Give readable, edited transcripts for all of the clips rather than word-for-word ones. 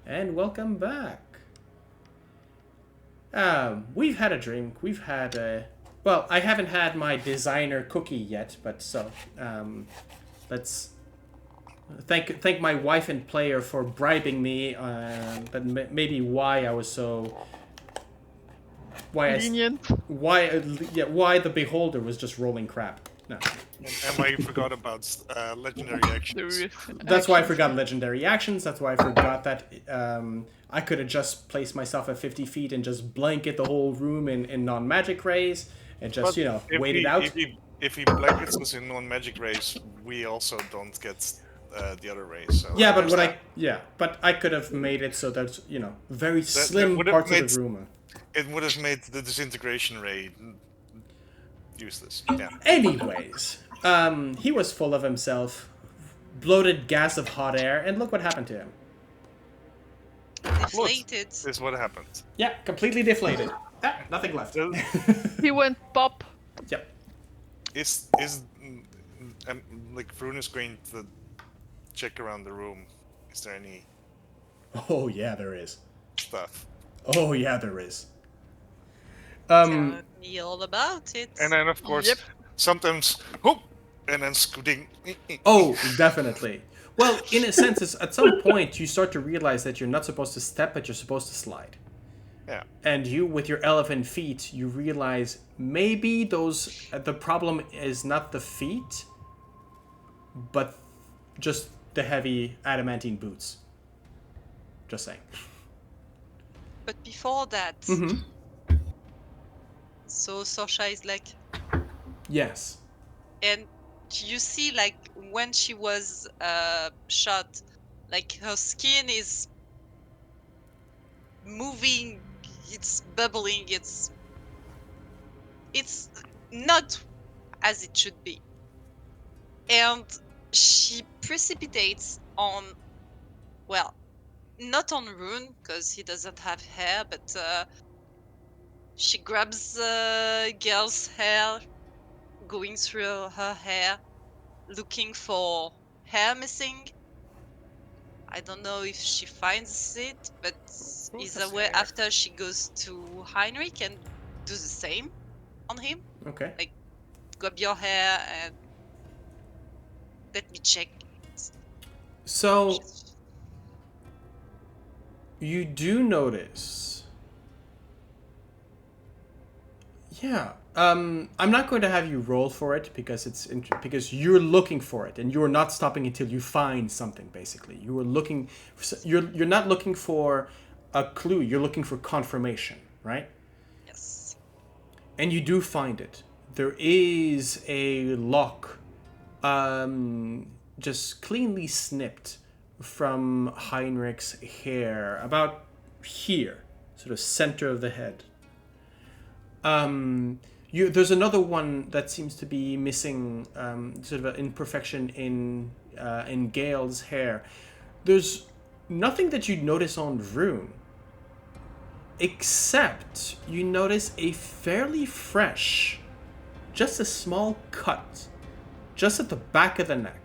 And welcome back. We've had a drink. We've had a... Well, I haven't had my designer cookie yet, but so... let's... Thank my wife and player for bribing me, but maybe why I was so... Lenient. Why the beholder was just rolling crap. No. And why you forgot about legendary actions. That's why I forgot legendary actions. That's why I forgot that I could have just placed myself at 50 feet and just blanket the whole room in non-magic rays and just, wait it out. If he blankets us in non-magic rays, we also don't get the other rays. So Yeah, but I could have made it so that, very slim would have parts made- of the room. It would have made the disintegration ray useless. Yeah. Anyways, he was full of himself, bloated gas of hot air, and look what happened to him. Deflated. This is what happened. Yeah, completely deflated. Nothing left. He went pop. Yep. Like Vroon is going to check around the room. Is there any Oh yeah, there is. stuff? Oh yeah, there is. Tell me all about it. And then of course, Yep. sometimes whoop, and then scooting. Oh, definitely. Well, in a sense, it's, at some point you start to realize that you're not supposed to step, but you're supposed to slide. Yeah. And you, with your elephant feet, you realize maybe the problem is not the feet, but just the heavy adamantine boots. Just saying. But before that, Mm-hmm. so Sorsha is like, Yes. and you see like when she was shot, like her skin is moving, it's bubbling, it's not as it should be. And she precipitates on, well, not on Rune, because he doesn't have hair, but she grabs Gale's hair, going through her hair, looking for hair missing. I don't know if she finds it, but either way, hair. after she goes to Heinrich and do the same on him. Okay. Grab your hair and let me check. So you do notice. Yeah. I'm not going to have you roll for it because because you're looking for it and you're not stopping until you find something. Basically, you are looking. You're not looking for a clue. You're looking for confirmation, right? Yes. And you do find it. There is a lock, just cleanly snipped from Heinrich's hair, about here, sort of center of the head. There's another one that seems to be missing, sort of an imperfection in Gale's hair. There's nothing that you'd notice on Vroon, except you notice a fairly fresh, just a small cut, just at the back of the neck.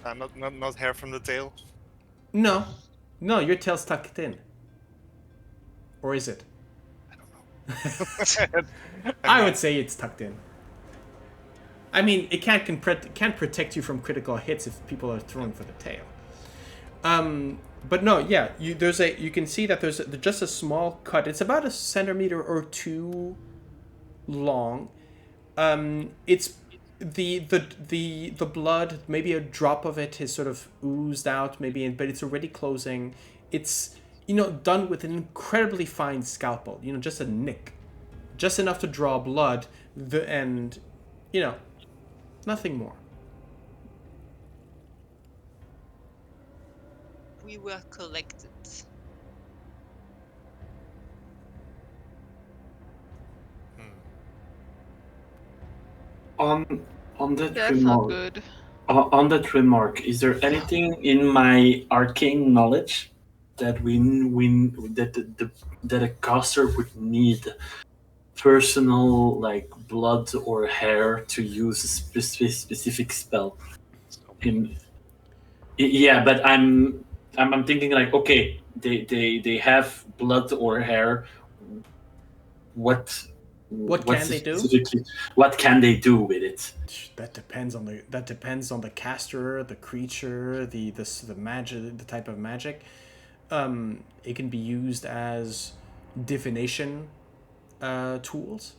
Not hair from the tail. No, your tail's tucked in. Or is it? I would say it's tucked in. I mean, it can't protect you from critical hits if people are throwing for the tail. But no, yeah, you can see that there's just a small cut. It's about 1 centimeter or 2 long. It's the blood, maybe a drop of it has sort of oozed out, but it's already closing. It's done with an incredibly fine scalpel. Just a nick, just enough to draw blood, and nothing more. We were collected. On that That's not remark, good. on that remark, is there anything in my arcane knowledge that that a caster would need personal blood or hair to use a specific spell? Yeah, but I'm thinking like, okay, they have blood or hair. What can they do? specifically? What can they do with it? That depends on the caster, the creature, the magic, the type of magic. It can be used as divination tools.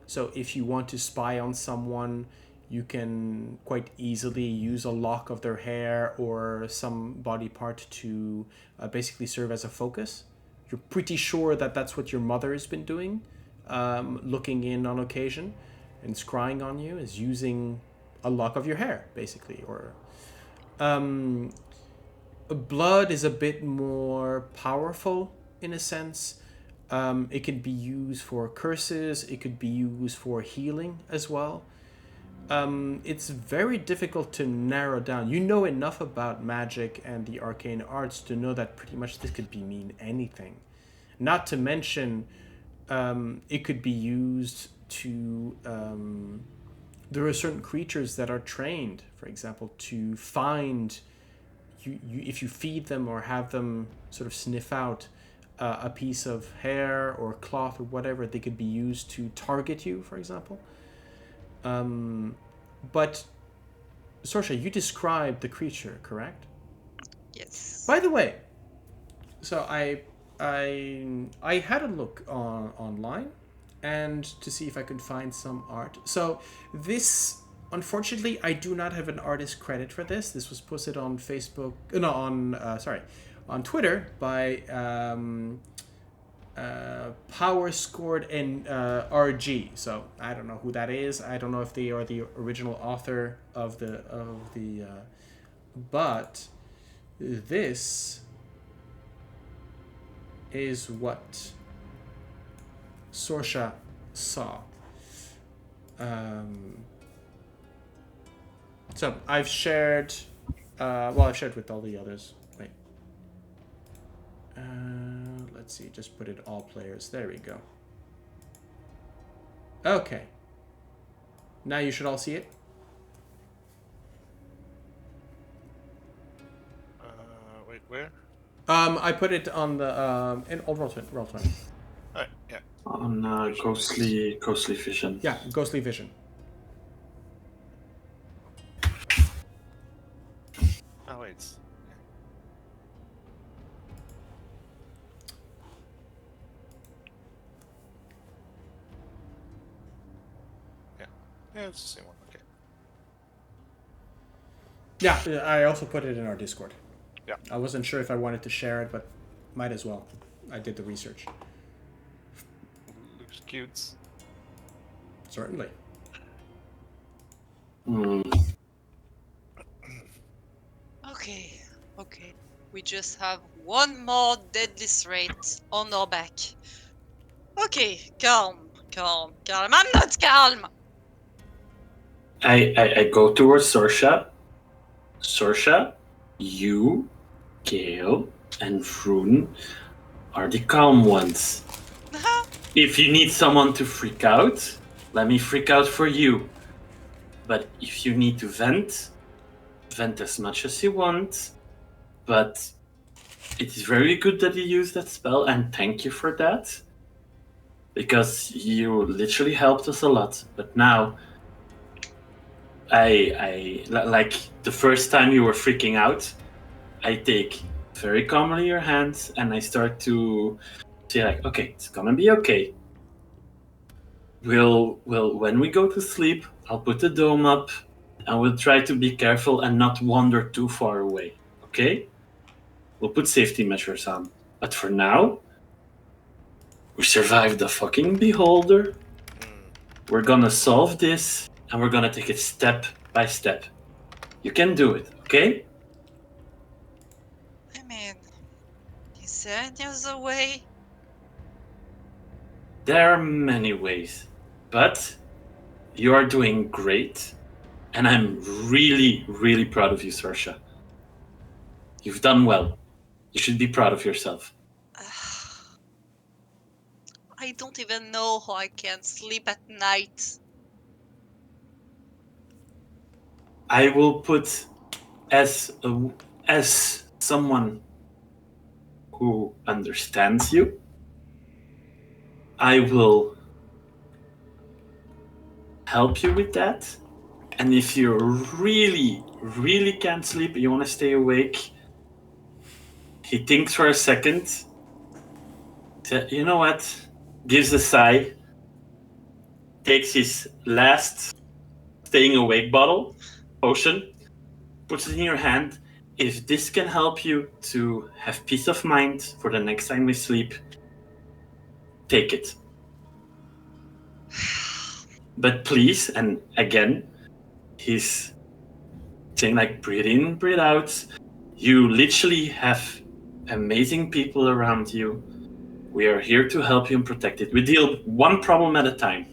So if you want to spy on someone, you can quite easily use a lock of their hair or some body part to basically serve as a focus. You're pretty sure that that's what your mother has been doing, looking in on occasion and scrying on you, is using a lock of your hair, basically. Or blood is a bit more powerful in a sense. It can be used for curses. It could be used for healing as well. It's very difficult to narrow down. You know enough about magic and the arcane arts to know that pretty much this could mean anything. Not to mention, it could be used to. There are certain creatures that are trained, for example, to find. If you feed them or have them sort of sniff out a piece of hair or cloth or whatever, they could be used to target you, for example. But Sorsha, you described the creature, correct? Yes. By the way, so I had a look online and to see if I could find some art. So this, unfortunately, I do not have an artist credit for this. This was posted on Facebook, on Twitter by Power Scored and RG. So I don't know who that is. I don't know if they are the original author of the but this is what Sorsha saw. So I've shared. I've shared with all the others. Wait. Let's see. Just put it all players. There we go. Okay. Now you should all see it. Wait, where? I put it on the in old Roll20. Oh, yeah. On ghostly vision. Yeah, Ghostly Vision. Oh, wait. Yeah, it's the same one. Okay. Yeah, I also put it in our Discord. Yeah. I wasn't sure if I wanted to share it, but might as well. I did the research. Looks cute. Certainly. Okay. We just have one more deadly threat on our back. Okay, calm. I'm not calm! I go towards Sorsha. Sorsha, you, Gale, and Vroon are the calm ones. If you need someone to freak out, let me freak out for you. But if you need to vent as much as you want. But it is very good that you use that spell, and thank you for that. Because you literally helped us a lot. But now, I like the first time you were freaking out, I take very calmly your hands and I start to say like, okay, it's gonna be okay. We'll when we go to sleep, I'll put the dome up and we'll try to be careful and not wander too far away. Okay? We'll put safety measures on. But for now, we survived the fucking beholder. We're gonna solve this and we're gonna take it step by step. You can do it, okay? I mean, is there any other way? There are many ways, but you are doing great, and I'm really, really proud of you, Sorsha. You've done well. You should be proud of yourself. I don't even know how I can sleep at night. I will put as as someone who understands you, I will help you with that. And if you really, really can't sleep, you want to stay awake, he thinks for a second. You know what? Gives a sigh, takes his last staying awake bottle, potion, puts it in your hand. If this can help you to have peace of mind for the next time we sleep, take it. But please, and again, he's saying like, breathe in, breathe out. You literally have amazing people around you. We are here to help you and protect it. We deal one problem at a time.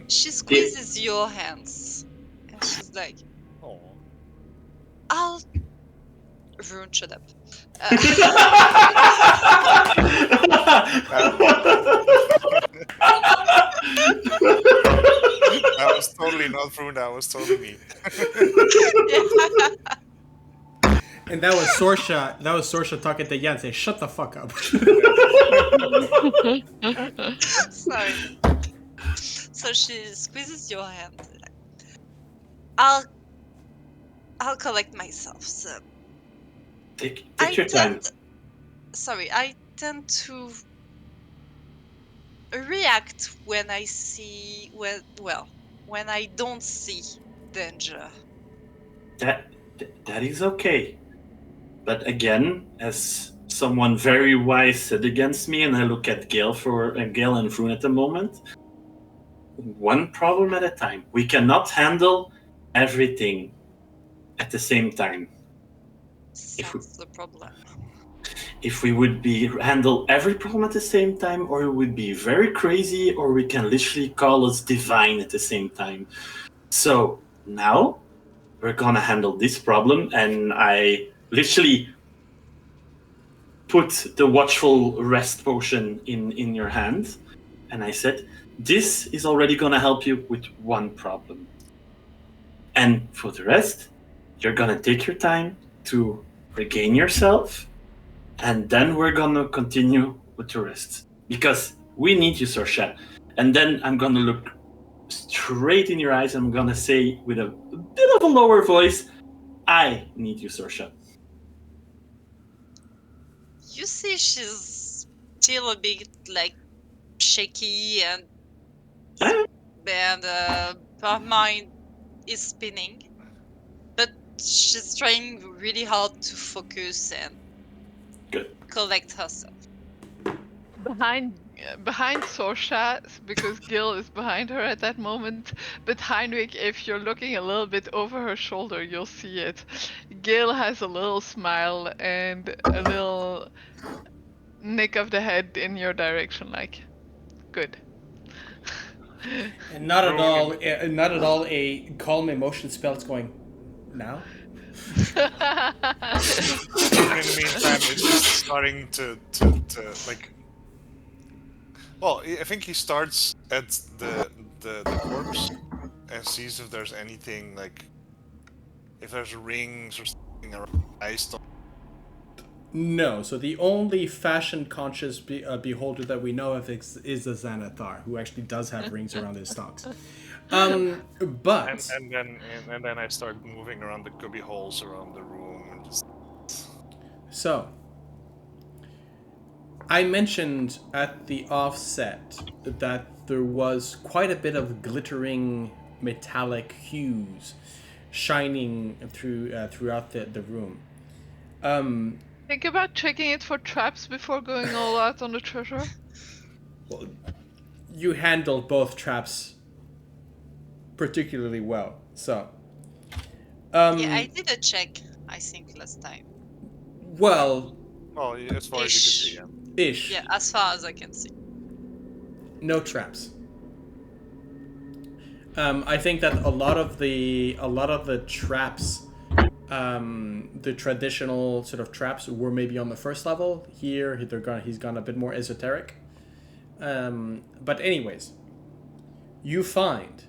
She squeezes your hands. And she's like, Oh. I'll... Vroon, shut up. That was totally not Vroon, that was totally me. And that was Sorsha. That was Sorsha talking to Jan, saying, "Shut the fuck up." Sorry. So she squeezes your hand. I'll collect myself. So Take your time. I tend to react when I see when I don't see danger. That is okay. But again, as someone very wise said against me, and I look at Gale and Vroon at the moment, one problem at a time. We cannot handle everything at the same time. That's the problem. If we would handle every problem at the same time, or it would be very crazy, or we can literally call us divine at the same time. So now we're gonna handle this problem, and I literally put the watchful rest potion in your hand, and I said, this is already gonna help you with one problem. And for the rest, you're gonna take your time to regain yourself, and then we're gonna continue with the rest. Because we need you, Sorsha. And then I'm gonna look straight in your eyes, and I'm gonna say with a bit of a lower voice, I need you, Sorsha. You see, she's still a bit like shaky and her mind is spinning, but she's trying really hard to focus and collect herself. Behind Sorsha, because Gale is behind her at that moment, but Heinrich, if you're looking a little bit over her shoulder, you'll see it. Gale has a little smile and a little nick of the head in your direction, like, good. And not at all a calm emotion spell. It's going now. In the meantime, it's just starting to like. Well, I think he starts at the corpse and sees if there's anything like, if there's rings or something around the eyes. No, so the only fashion-conscious beholder that we know of is the Xanathar, who actually does have rings around his stocks. But and then I start moving around the cubby holes around the room and just. So I mentioned at the offset that there was quite a bit of glittering metallic hues shining throughout the room. Think about checking it for traps before going all out on the treasure. Well, you handled both traps particularly well, so. Yeah, I did a check, I think, last time. Well, as far as you can see, yeah. Ish. Yeah, as far as I can see. No traps. I think that a lot of the traps, the traditional sort of traps, were maybe on the first level. Here, he's gone a bit more esoteric. But anyways, you find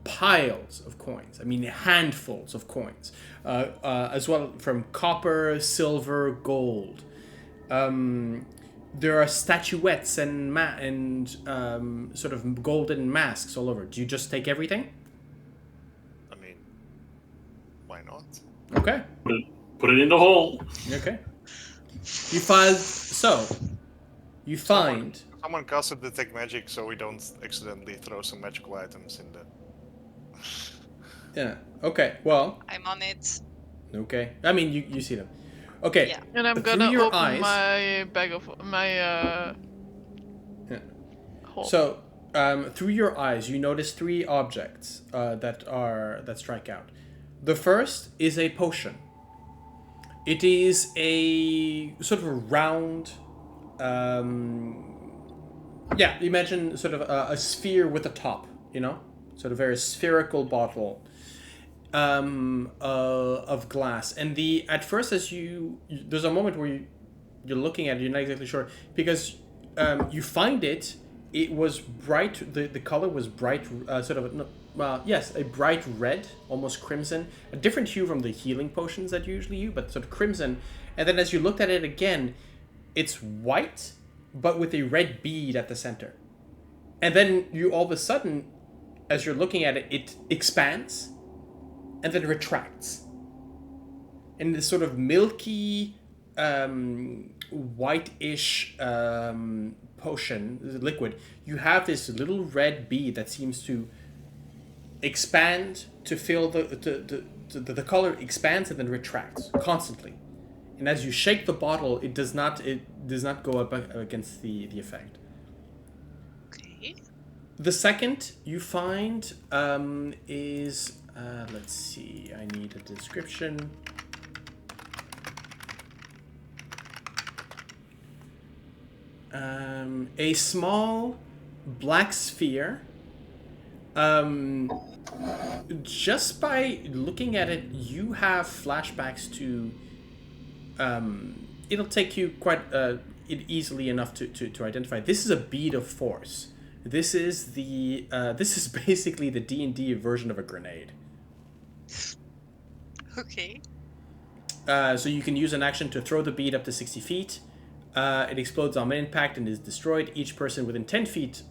piles of coins. I mean, handfuls of coins, as well from copper, silver, gold. There are statuettes and sort of golden masks all over. Do you just take everything? I mean, why not? Okay. Put it in the hole. Okay. You find Someone casted detect magic, so we don't accidentally throw some magical items in the. Yeah. Okay. Well. I'm on it. Okay. I mean, you see them. Okay. Yeah. And I'm Through gonna your open eyes- my bag of my Yeah. hole. So, through your eyes, you notice 3 objects that strike out. The first is a potion. It is a sort of a round. Imagine sort of a sphere with a top. You know, sort of very spherical bottle. Of glass, and at first as there's a moment where you're looking at it, you're not exactly sure because you find it was bright, the color was bright, a bright red, almost crimson, a different hue from the healing potions that you usually use, but sort of crimson. And then as you looked at it again, it's white but with a red bead at the center, and then you all of a sudden, as you're looking at it, it expands and then retracts. And this sort of milky, whitish potion, liquid, you have this little red bead that seems to expand to fill the color expands and then retracts constantly. And as you shake the bottle, it does not go up against the effect. Okay. The second you find is let's see. I need a description. A small black sphere. Just by looking at it, you have flashbacks to. It'll take you quite easily enough to identify. This is a bead of force. This is basically the D&D version of a grenade. Okay. So you can use an action to throw the bead up to 60 feet. It explodes on impact and is destroyed. Each person within 10 foot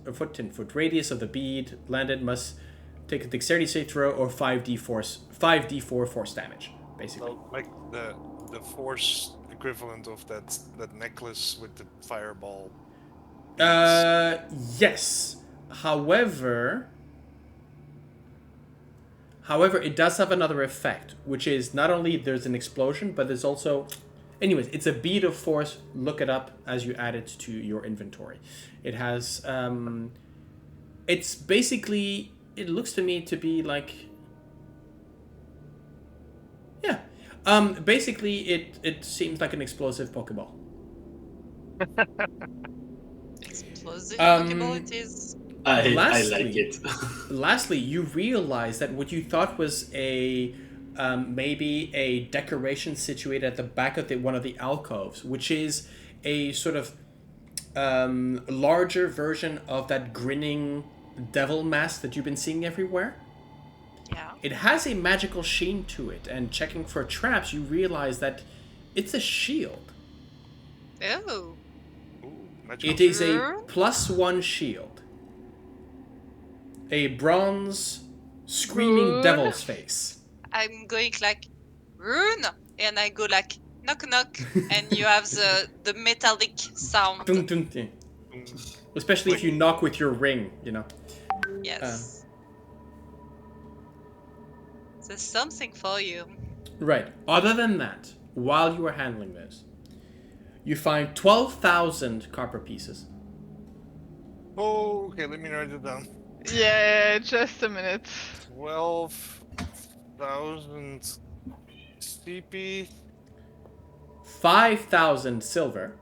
radius of the bead landed must take a dexterity save throw or 5d4 force damage, basically. So, like the force equivalent of that necklace with the fireball. Yes. However, it does have another effect, which is not only there's an explosion, but there's also... Anyways, it's a bead of force. Look it up as you add it to your inventory. It has... it's basically... It looks to me to be like... Yeah. Basically, it seems like an explosive Pokeball. Explosive Pokeball it is. I Lastly- like it. Lastly, you realize that what you thought was a maybe a decoration situated at the back of one of the alcoves, which is a sort of larger version of that grinning devil mask that you've been seeing everywhere. Yeah. It has a magical sheen to it, and checking for traps, you realize that it's a shield. Oh. Ooh, magical. It is a Sure. +1 shield. A bronze screaming Good. devil's face. I'm going like rune, and I go like knock knock, and you have the metallic sound. Dun, dun, dun. Especially if you knock with your ring, you know. Yes. There's something for you. Right. Other than that, while you are handling this, you find 12,000 copper pieces. Oh, okay, let me write it down. Yeah, just a minute. 12,000 CP. 5,000 silver.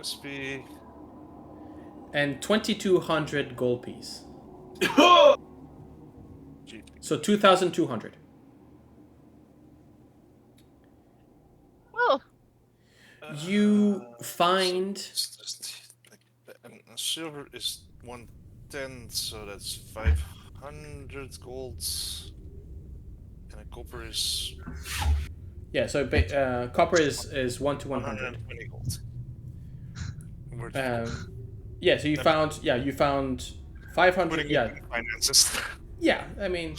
SP. And 2,200 gold piece. GP. So 2,200. Well, You find... It's just, like, silver is 1 10, so that's 500 gold. And a copper is Yeah, so copper is 1 to 100. 120 gold. Where'd you go? Yeah, so you found 500. Putting Yeah, it in finances. yeah. I mean,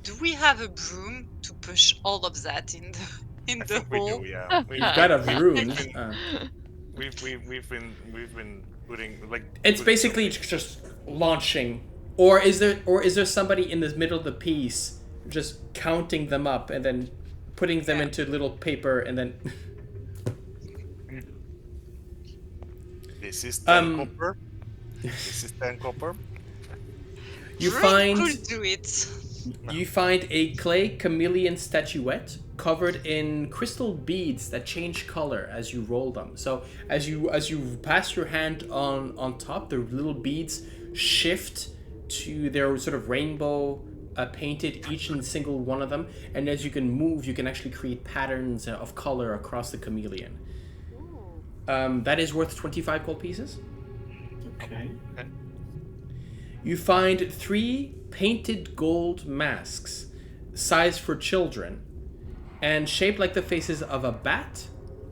Do we have a broom to push all of that in I the think we hole? do, yeah. you've got a rune. We've been putting like. It's putting basically just launching, or is there somebody in the middle of the piece just counting them up and then putting them Yeah. into little paper and then. This is 10 copper. You Broom find could do it. you find a clay chameleon statuette covered in crystal beads that change color as you roll them. So as you pass your hand on top, the little beads shift to their sort of rainbow painted, each and single one of them. And as you can move, you can actually create patterns of color across the chameleon. That is worth 25 gold pieces. Okay. You find 3 painted gold masks, sized for children, and shaped like the faces of a bat,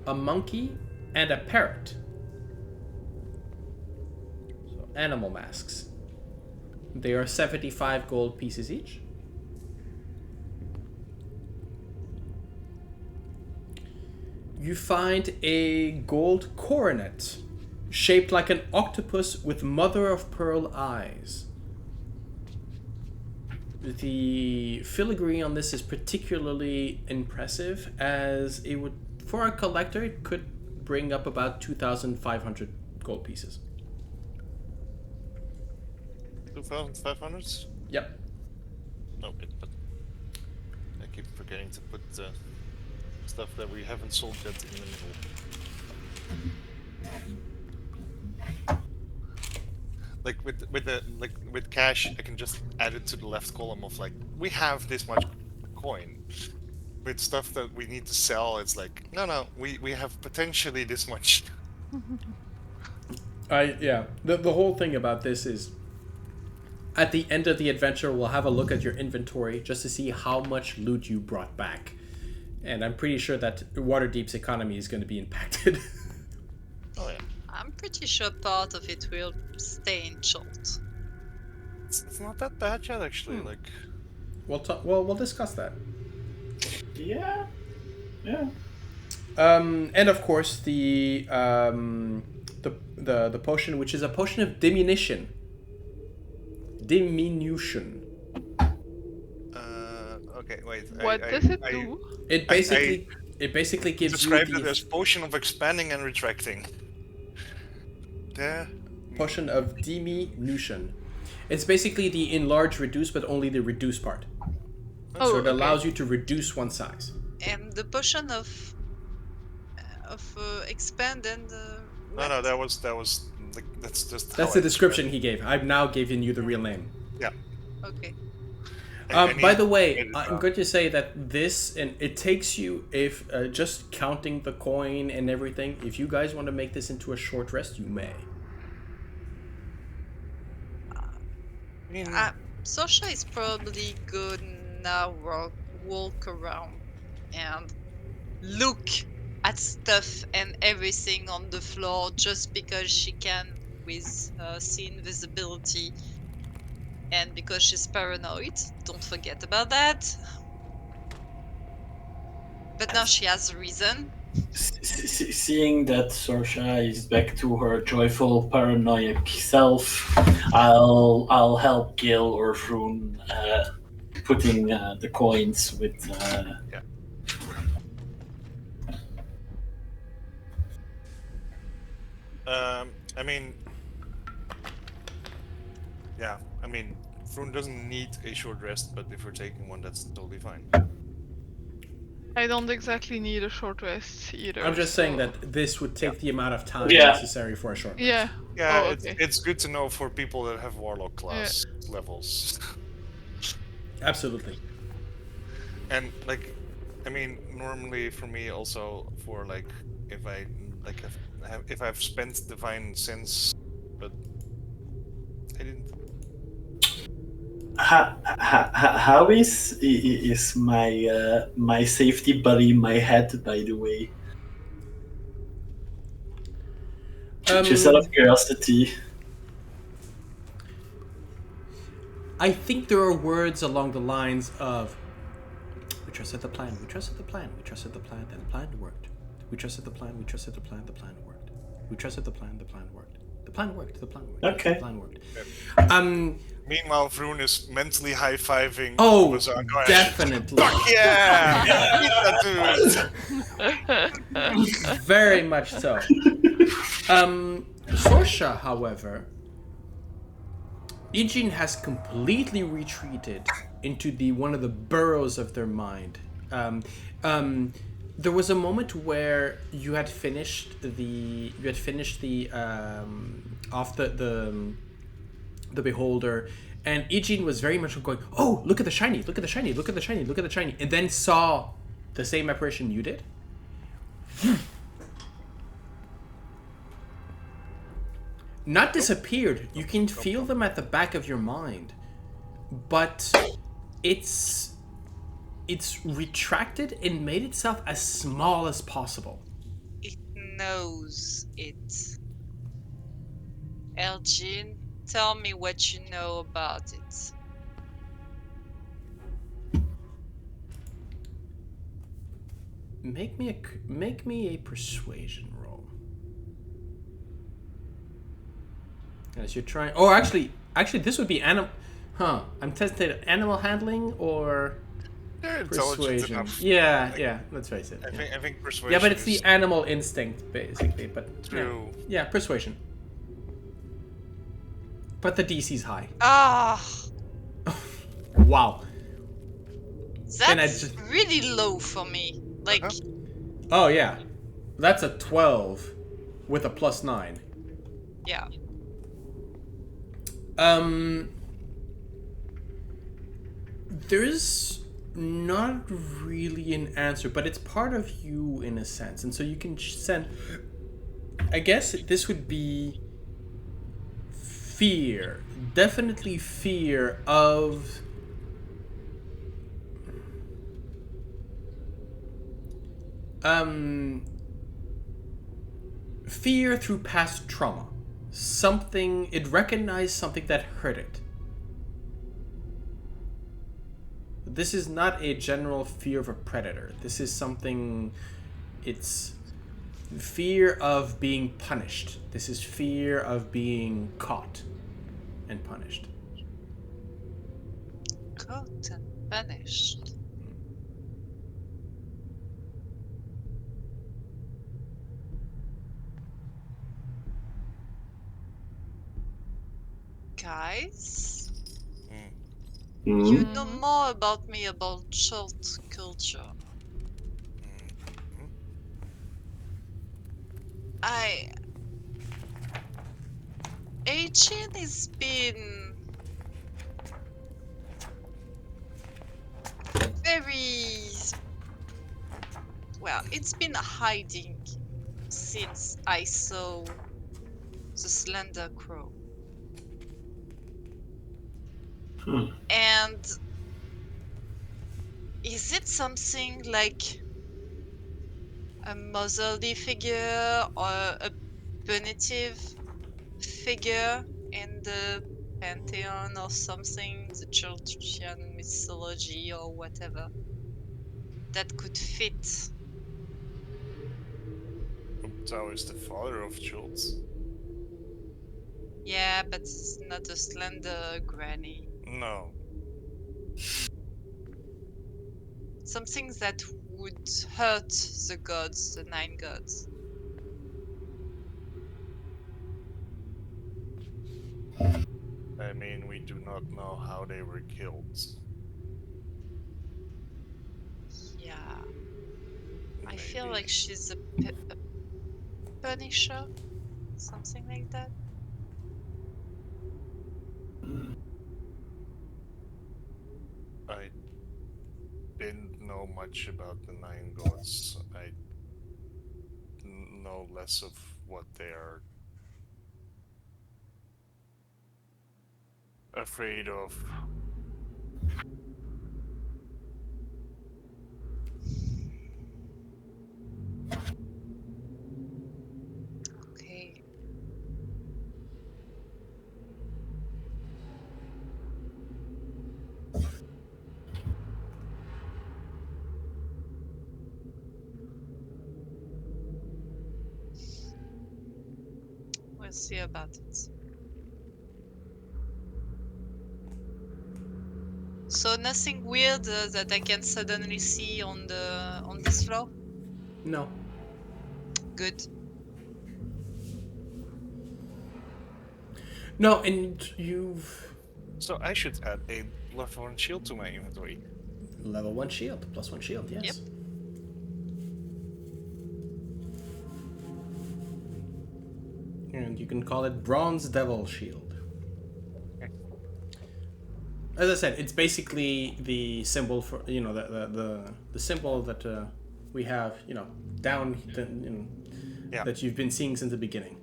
a monkey, and a parrot. So, animal masks. They are 75 gold pieces each. You find a gold coronet, shaped like an octopus with mother of pearl eyes. The filigree on this is particularly impressive, as it would, for a collector, it could bring up about 2,500 gold pieces. 2,500? Yep. Okay, but I keep forgetting to put stuff that we haven't sold yet in the middle. Like with cash, I can just add it to the left column of like, we have this much coin. With stuff that we need to sell, it's like, no, we have potentially this much. Yeah. The whole thing about this is, at the end of the adventure, we'll have a look at your inventory just to see how much loot you brought back. And I'm pretty sure that Waterdeep's economy is going to be impacted. Oh yeah. I'm pretty sure part of it will stay in short. It's not that bad yet, actually. Like, We'll discuss that. Yeah. Yeah. And of course the potion, which is a potion of diminution. okay, wait. What does it do? It basically gives you Described it the as potion of expanding and retracting. There. potion of diminution. It's basically the enlarge reduce, but only the reduce part. Oh, So it okay. allows you to reduce one size. And the potion of expand and No, that was like that's just. That's the description he gave. I've now given you the real name. Yeah. Okay. By the way, edit I'm that. going to say that this, and it takes you, if just counting the coin and everything, if you guys want to make this into a short rest, you may. I mean, Sorsha is probably good now. Walk around and look at stuff and everything on the floor just because she can with see invisibility and because she's paranoid. Don't forget about that. But now she has a reason. Seeing that Sorsha is back to her joyful paranoid self, I'll help Gale or Vroon putting the coins with. I mean, yeah. I mean, Vroon doesn't need a short rest, but if we're taking one, that's totally fine. I don't exactly need a short rest either. I'm just saying so- that this would take the amount of time Yeah. necessary for a short rest. Yeah. Yeah, Oh, okay. it's good to know for people that have warlock class levels. Absolutely. And like, I mean, normally for me also for like, if I like if I've spent divine sense, but I didn't. How is my safety buddy in my head, by the way? Just out of curiosity. I think there are words along the lines of, we trusted the plan, we trusted the plan, we trusted the plan, and the plan worked. We trusted the plan, we trusted the plan, the plan worked. We trusted the plan worked. The plan worked, the plan worked. Okay. The plan worked. Meanwhile, Vroon is mentally high-fiving. Oh, Bazar going, definitely. Fuck yeah! Eat that dude! Very much so. Sorsha, however, Ijin has completely retreated into one of the burrows of their mind. There was a moment where you had finished the beholder, and Ijin was very much going, "Oh, look at the shiny! Look at the shiny! Look at the shiny! Look at the shiny!" And then saw the same apparition you did. Not disappeared. You can feel them at the back of your mind, but it's retracted and made itself as small as possible. It knows it. Elgin, tell me what you know about it. Make me a persuasion roll. As you're trying. Oh, actually, this would be animal. Huh? I'm testing animal handling or They're intelligent persuasion. enough. Yeah. Let's face it. I think persuasion. Yeah, but it's the is animal instinct, basically. But true. yeah, persuasion. But the DC's high. Ah, Wow. that's really low for me. Like, Oh yeah, that's a 12 with a +9. yeah. There's not really an answer, but it's part of you in a sense, and so you can send. I guess this would be fear, definitely fear of. Fear through past trauma. It recognized something that hurt it. This is not a general fear of a predator. This is something, it's fear of being punished. This is fear of being caught and punished. Caught and punished. Guys, you know more about me about short culture. Agent has been very well. It's been hiding since I saw the Slender Crow. And is it something like a motherly figure or a punitive figure in the pantheon or something, the Churchian mythology or whatever, that could fit? Uptao is the father of Schultz. Yeah, but it's not a slender granny. No. Something that would hurt the gods, the 9 gods. I mean, we do not know how they were killed. Yeah. I feel like she's a punisher, something like that. I didn't know much about the 9 gods. I know less of what they are afraid of. Okay. We'll see about it. So nothing weird that I can suddenly see on this floor. No. Good. No, and you've So I should add a level 1 shield to my inventory. level 1 shield, +1 shield, yes. Yep. And you can call it Bronze Devil Shield. As I said, it's basically the symbol for, you know, the symbol that we have, you know, down Yeah. that you've been seeing since the beginning.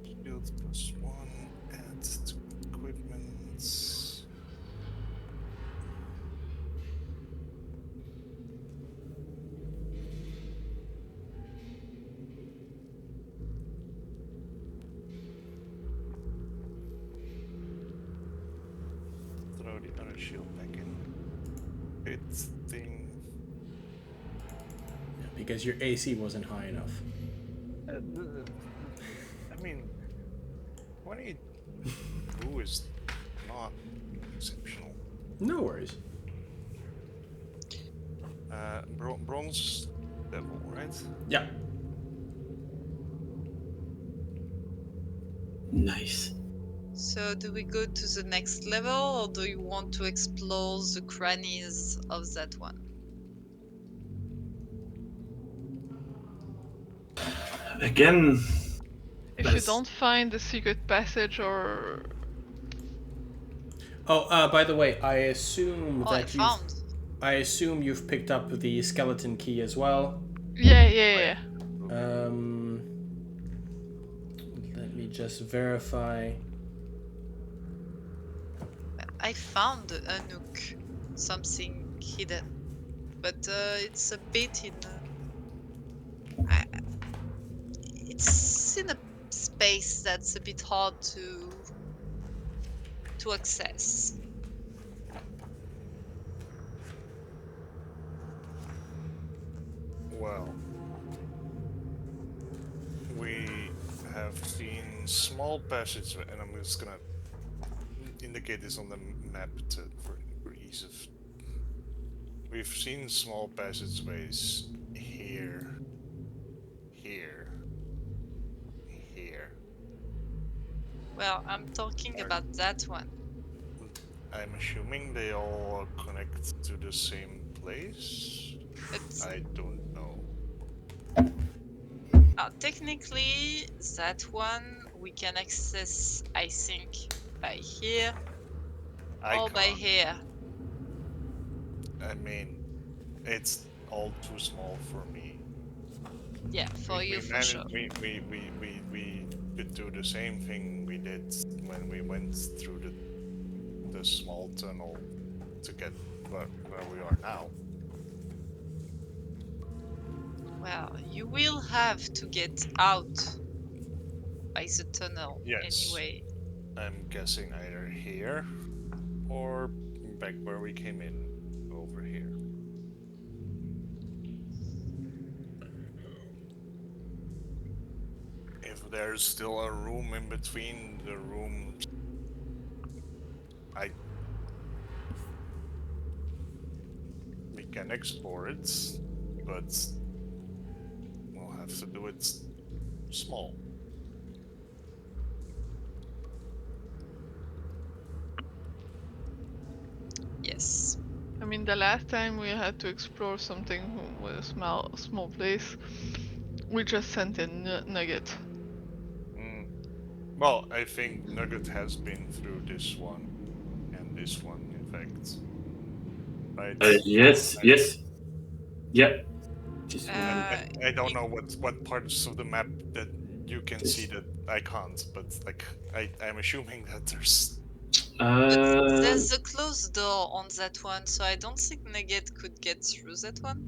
Shield +1, add to equipment. Throw the other shield back in. It's thing. Because your AC wasn't high enough. I mean, 22 is not exceptional. No worries. Bronze devil, right? Yeah. Nice. So do we go to the next level, or do you want to explore the crannies of that one? Again, If you Let's- don't find the secret passage or Oh, by the way, I assume Oh, I that found. you've picked up the skeleton key as well. yeah. Let me just verify. I found a nook, something hidden, but it's a bit in. It's in a space that's a bit hard to access. Well, we have seen small passages, and I'm just gonna indicate this on the map for ease of. We've seen small passageways here, here. Well, I'm talking about that one. I'm assuming they all connect to the same place. But I don't know. technically, that one we can access, I think, by here or by can't. here. I mean, it's all too small for me. Yeah, for you for sure. We could do the same thing we did when we went through the small tunnel to get where we are now. Well, you will have to get out by the tunnel Yes. anyway. I'm guessing either here or back where we came in, over here. If there's still a room in between the rooms, we can explore it, but we'll have to do it small. Yes. I mean, the last time we had to explore something with a small place, we just sent in Nugget. Well, I think Nugget has been through this one, and this one, in fact. Right? Yes. Yep. Just I don't know what parts of the map that you can see that I can't, but like I'm assuming that there's There's a closed door on that one, so I don't think Nugget could get through that one.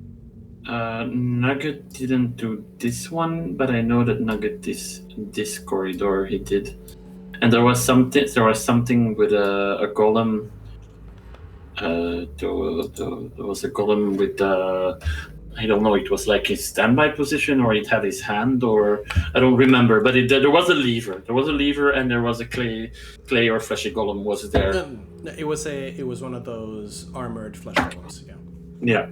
Nugget didn't do this one, but I know that Nugget this corridor he did, and there was something. There was something with a golem. There was a golem with I don't know. It was like his standby position, or it had his hand, or I don't remember. But there was a lever. There was a lever, and there was a clay or fleshy golem was there. It was one of those armored flesh golems. Yeah. Yeah.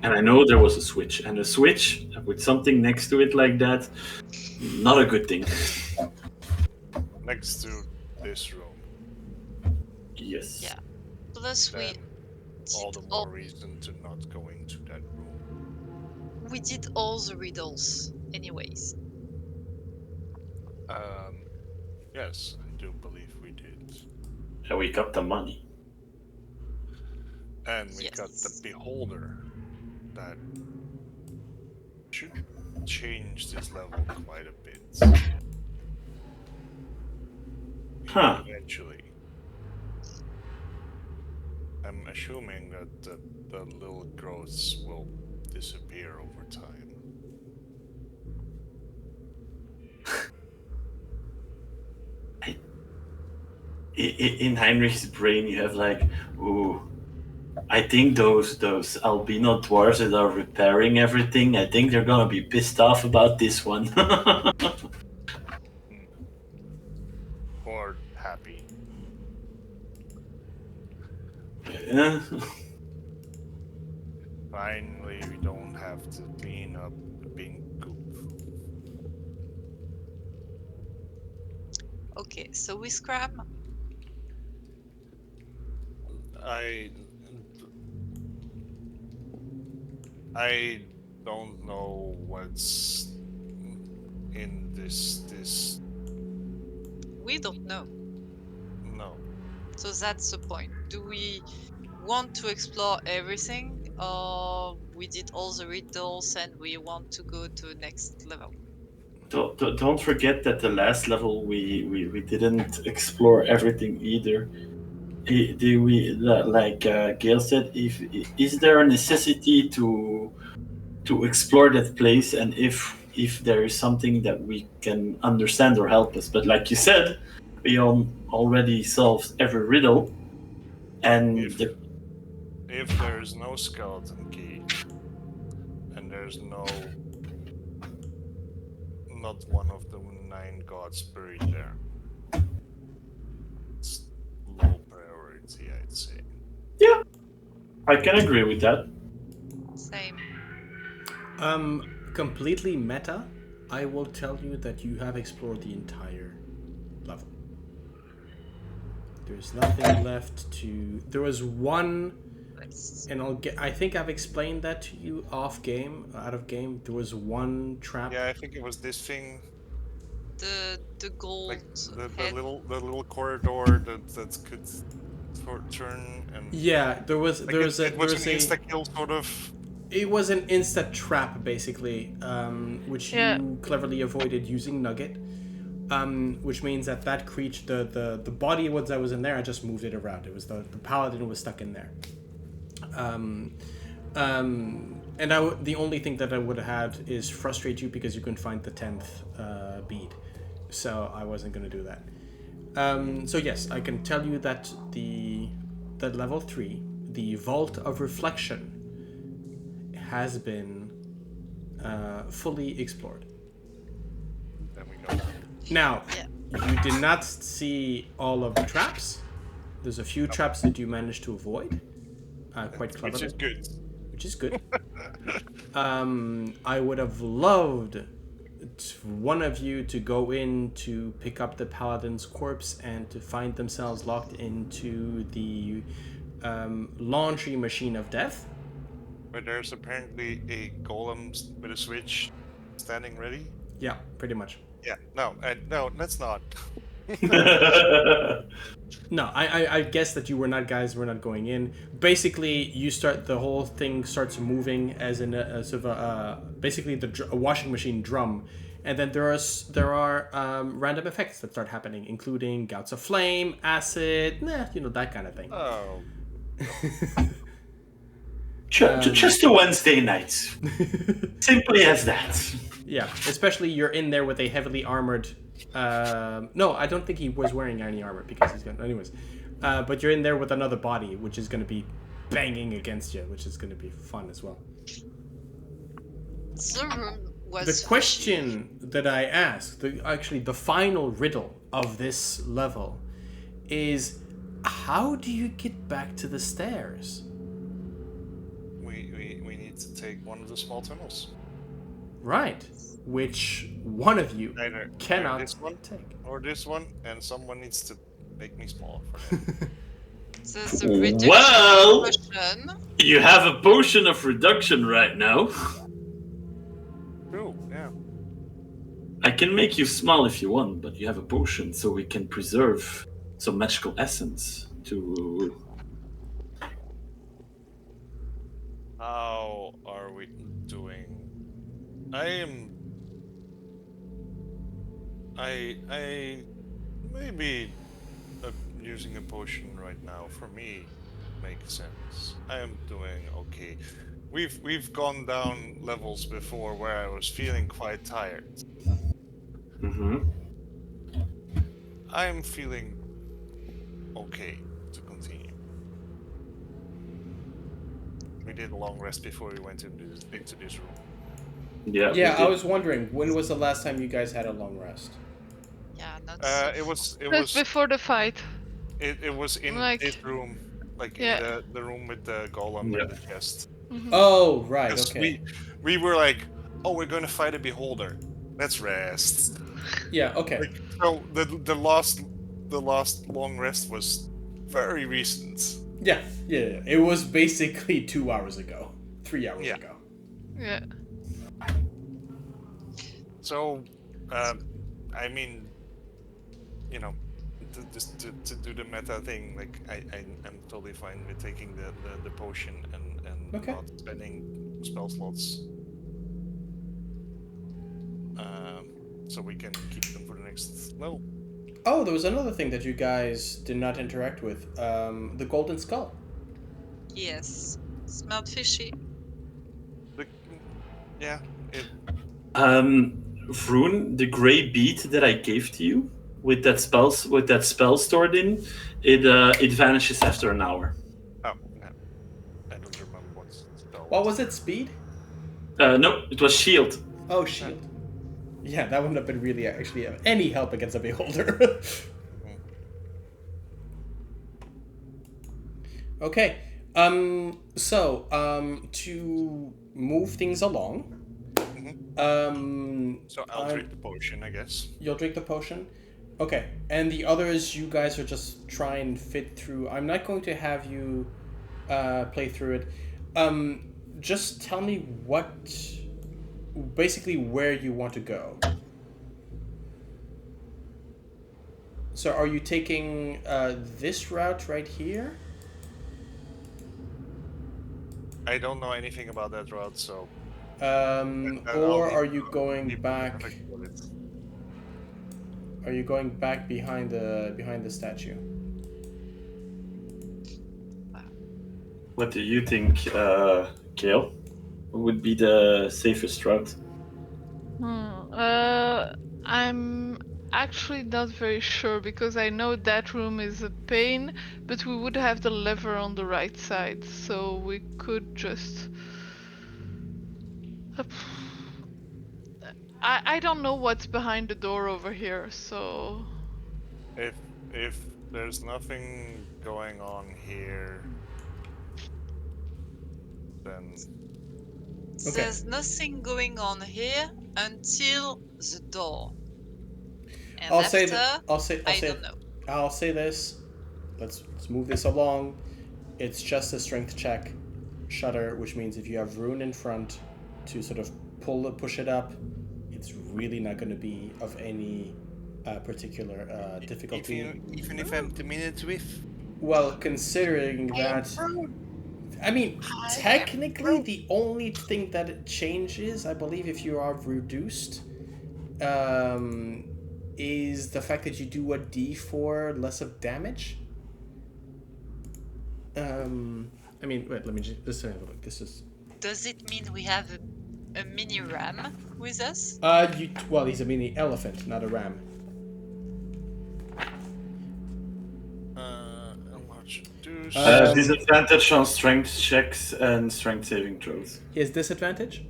And I know there was a switch, and a switch with something next to it like that, not a good thing. Next to this room. Yes. Yeah. Plus Then all the more reason to not go into that room. we did all the riddles anyways. Yes, I do believe we did. And we got the money. And we got Yes. the beholder that should change this level quite a bit. Huh. Eventually. I'm assuming that the little growths will disappear over time. In Heinrich's brain, you have like, ooh, I think those albino dwarves that are repairing everything, I think they're gonna be pissed off about this one. Or happy. Yeah. Finally, we don't have to clean up the pink goop. Okay, so we scram. I don't know what's in this. We don't know. No. So that's the point. Do we want to explore everything, or we did all the riddles and we want to go to next level? Don't forget that the last level we didn't explore everything either. Like Gale said, is there a necessity to explore that place, and if there is something that we can understand or help us? But like you said, we already solved every riddle, and If there's no skeleton key and there's not one of the 9 gods buried there, it's low priority, I'd say. yeah, I can agree with that. Same. Completely meta, I will tell you that you have explored the entire level. There's nothing left to. There was one, and I think I've explained that to you out of game. There was one trap. Yeah, I think it was this thing, The gold like the head. little corridor that could turn and. Yeah, there was Like there was it was an a insta kill sort of. it was an insta trap basically, which Yeah. you cleverly avoided using Nugget. Which means that creature, the body that was in there, I just moved it around. It was the Paladin was stuck in there. And the only thing that I would have had is frustrate you because you couldn't find the 10th bead. So I wasn't going to do that. So yes, I can tell you that that level 3, the Vault of Reflection, has been fully explored. There we go. Now, Yeah. you did not see all of the traps. There's a few traps that you managed to avoid, quite cleverly. Which is good. Which is good. I would have loved one of you to go in to pick up the Paladin's corpse and to find themselves locked into the laundry machine of death. But there's apparently a golem with a switch standing ready. Yeah, pretty much. Yeah, no, let's not. No, I guess that you were not going in. Basically, the whole thing starts moving as in a sort of basically a washing machine drum And then there are random effects that start happening, including gouts of flame, acid, that kind of thing. Oh. Just a Wednesday night. Simply as that. Yeah, especially you're in there with a heavily armored. No, I don't think he was wearing any armor because he's got. Anyways, but you're in there with another body, which is going to be banging against you, which is going to be fun as well. The room was The question that I asked, the final riddle of this level, is how do you get back to the stairs? We need to take one of the small tunnels. Right, which one of you Either cannot this one take. or this one, and someone needs to make me smaller for that. There's a reduction Well- potion. You have a potion of reduction right now. True, yeah. I can make you small if you want, but you have a potion, so we can preserve some magical essence to... How are we doing? I maybe using a potion right now for me makes sense. I am doing okay. We've gone down levels before where I was feeling quite tired. Mm-hmm. I am feeling okay to continue. We did a long rest before we went into this room. Yeah, Yeah, I was wondering, when was the last time you guys had a long rest? Yeah, not It was Just before the fight. it was in Like- this room, like Yeah. in the room with the golem and the chest. Oh, right, 'Cause okay. we were like, oh, we're gonna fight a beholder. Let's rest. Yeah, okay. Like, so the last long rest was very recent. Yeah. It was basically 2 hours ago. 3 hours Yeah. ago. Yeah. So, I mean, just to do the meta thing, like I'm totally fine with taking the potion and Okay. not spending spell slots. So we can keep them for the next level. Oh, there was another thing that you guys did not interact with. The golden skull. Yes. Smelled fishy. Yeah, it Vroon, the gray bead that I gave to you with that spell stored in, it vanishes after an hour. Oh, yeah. I don't remember what spell. What was it? Speed? No, it was shield. Oh, shield. Yeah, that wouldn't have been really actually any help against a beholder. Okay. So, to move things along, So I'll drink the potion, I guess. you'll drink the potion. Okay, and the others, you guys are just try and fit through. I'm not going to have you play through it. Just tell me basically where you want to go. So are you taking this route right here? I don't know anything about that route, so. Or are you going back? Perfect with it. Are you going back behind the statue? What do you think, Gale? What would be the safest route? I'm actually not very sure because I know that room is a pain, but we would have the lever on the right side, so we could just. I don't know what's behind the door over here, so. If there's nothing going on here, then Okay. There's nothing going on here until the door. And I'll after, say I don't know. I'll say this. Let's move this along. It's just a strength check, shudder, which means if you have Vroon in front to sort of push it up, it's really not going to be of any particular difficulty. even if I'm 2 minutes with. Well, considering that, I mean, technically the only thing that it changes, I believe, if you are reduced, is the fact that you do a D4 less of damage. I mean, wait, let me just have a look. This is. Does it mean we have a mini ram with us? Well, he's a mini elephant, not a ram. Enlarge reduce. Disadvantage on strength checks and strength saving throws. He has disadvantage.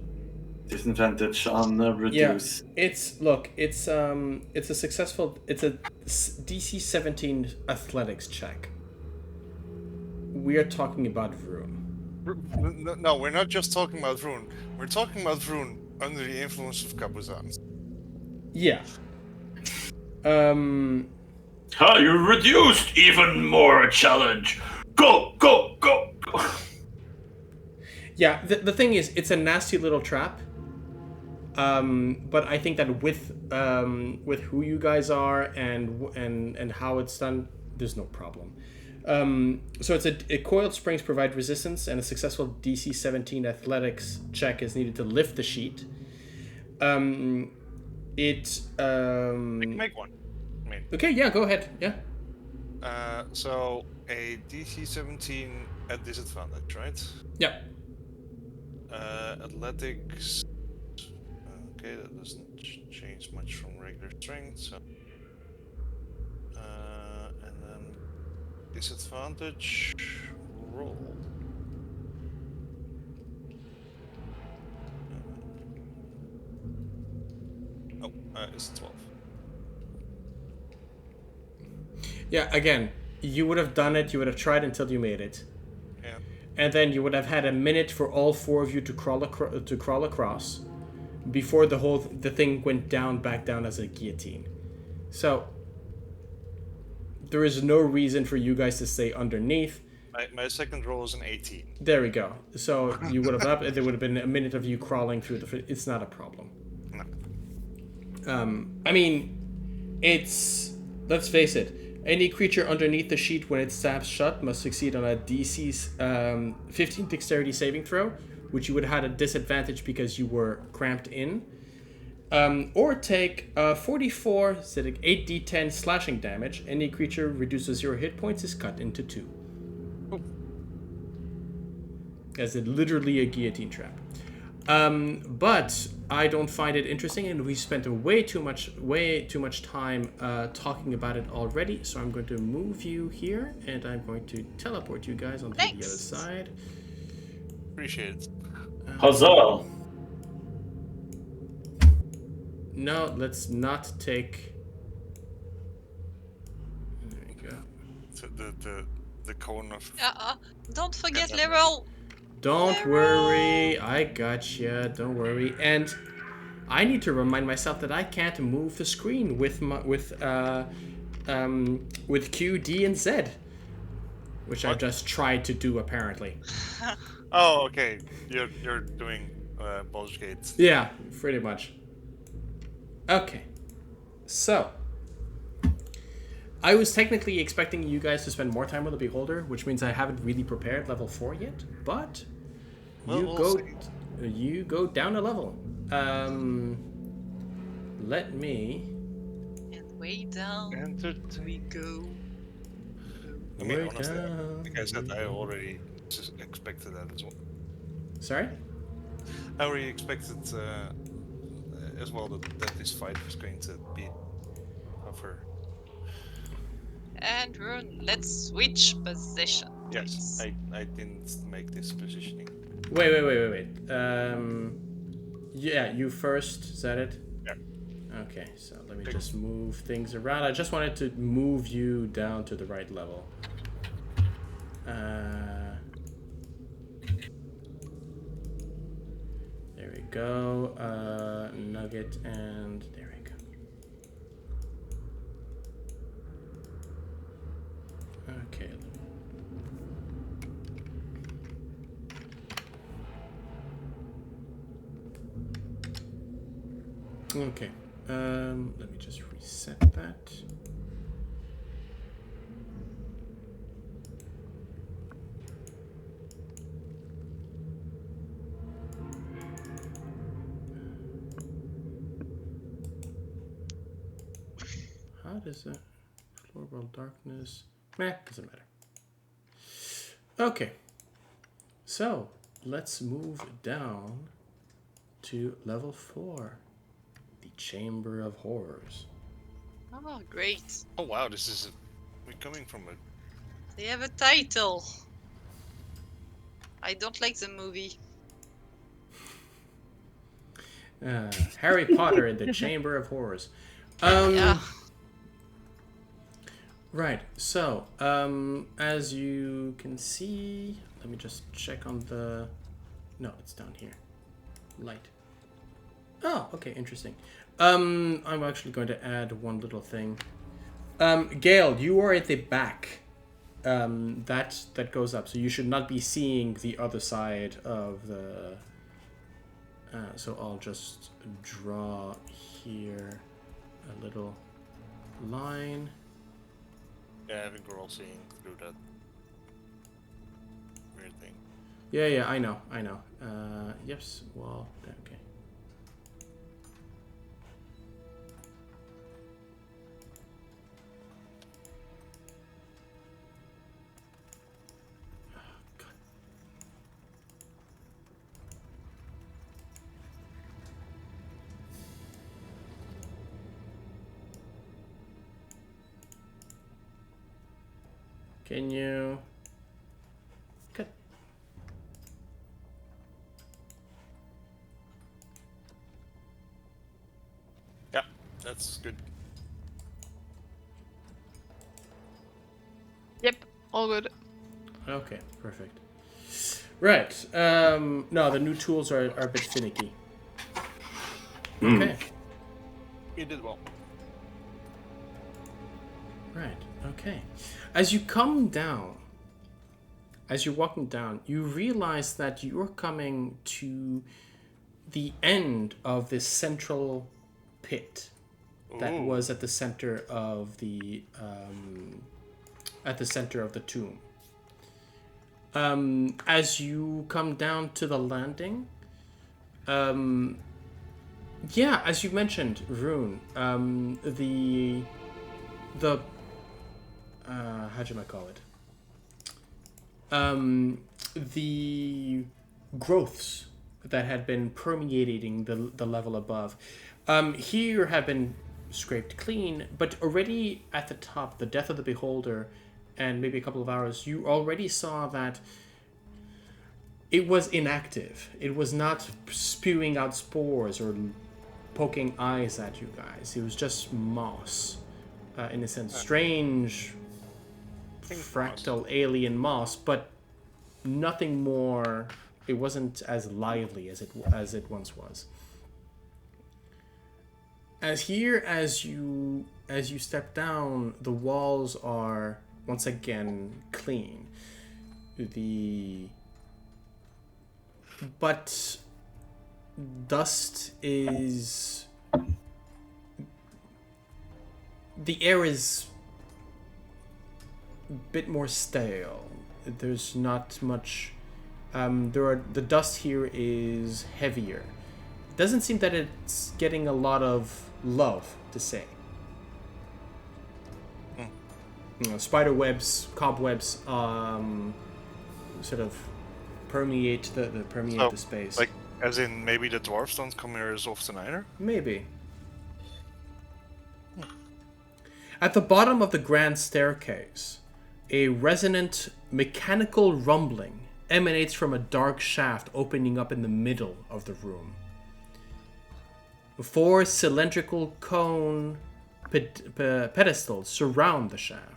Disadvantage on reduce. Yeah, it's a successful. It's a DC 17 athletics check. We are talking about Vroon. No, we're not just talking about Vroon. We're talking about Vroon under the influence of Kabuzan. Yeah. You reduced even more challenge. Go, go, go, go. Yeah, the thing is, it's a nasty little trap. But I think that with who you guys are and how it's done, there's no problem. So it's a coiled springs provide resistance, and a successful DC 17 athletics check is needed to lift the sheet. I can make one. I mean, Okay, yeah, go ahead. Yeah. so a DC 17 at disadvantage, right? Yeah. Athletics. Okay, that doesn't change much from regular strength. So, and then disadvantage roll. It's 12. Yeah. Again, you would have done it. You would have tried until you made it. Yeah. And then you would have had a minute for all four of you to crawl across before the thing went back down as a guillotine. So there is no reason for you guys to stay underneath. My second roll is an 18. There we go. So you would have there would have been a minute of you crawling through it's not a problem. No. I mean, let's face it. Any creature underneath the sheet when it snaps shut must succeed on a DC's 15 dexterity saving throw, which you would have had a disadvantage because you were cramped in. Or take 44, 8d10 slashing damage. Any creature reduced to 0 hit points is cut into 2. Oh. As it literally a guillotine trap. But I don't find it interesting, and we spent way too much time talking about it already. So I'm going to move you here, and I'm going to teleport you guys onto the other side. Appreciate it. Huzzah! No, let's not take. There we go. So the cone of. Don't forget Leroy. Don't worry, I gotcha. Don't worry. And I need to remind myself that I can't move the screen with Q, D, and Z, which I've just tried to do apparently. Oh, okay. You're doing Baldur's Gate. Yeah, pretty much. Okay, so I was technically expecting you guys to spend more time with the Beholder, which means I haven't really prepared level 4 yet, but you go down a level. Let me. And way down we go. I mean, honestly, like I said, I already expected that as well. Sorry? I already expected as well that this fight was going to be tougher. And Rune, let's switch position. Yes, I didn't make this positioning. Wait. Yeah, you first, is that it? Yeah. Okay, so let me just move things around. I just wanted to move you down to the right level. There we go. Nugget, and there we go. Okay. Okay. Let me just reset that. What is it? Floor world darkness. Doesn't matter. Okay. So, let's move down to level 4. The Chamber of Horrors. Oh, great. Oh wow, this is we're coming from a They have a title. I don't like the movie. Harry Potter and the Chamber of Horrors. Yeah. Right, so, as you can see, let me just check on the... No, it's down here. Light. Oh, okay, interesting. I'm actually going to add one little thing. Gale, you are at the back. That goes up, so you should not be seeing the other side of the... so I'll just draw here a little line. yeah, I think we're all seeing through that weird thing. Yeah, I know. Yes, well, okay. Can you... Cut. Yeah, that's good. Yep, all good. Okay, perfect. Right. No, the new tools are a bit finicky. Okay. You did well. Right, okay. As you come down, as you're walking down, you realize that you're coming to the end of this central pit that Ooh. was at the center of the tomb. As you come down to the landing, yeah, as you mentioned, Rune, the how do I call it? The growths that had been permeating the level above, here have been scraped clean, but already at the top, the Death of the Beholder, and maybe a couple of hours, you already saw that it was inactive. It was not spewing out spores or poking eyes at you guys. It was just moss, in a sense. Strange, fractal alien moss, but nothing more. It wasn't as lively as it once was. As you step down, the walls are once again clean. But dust is... The air is a bit more stale. There's not much... the dust here is heavier. It doesn't seem that it's getting a lot of love, to say. You know, spider webs, cobwebs, sort of permeate the space. Like, as in maybe the dwarves don't come here as often either? Maybe. At the bottom of the grand staircase, a resonant mechanical rumbling emanates from a dark shaft opening up in the middle of the room. 4 cylindrical cone pedestals surround the shaft,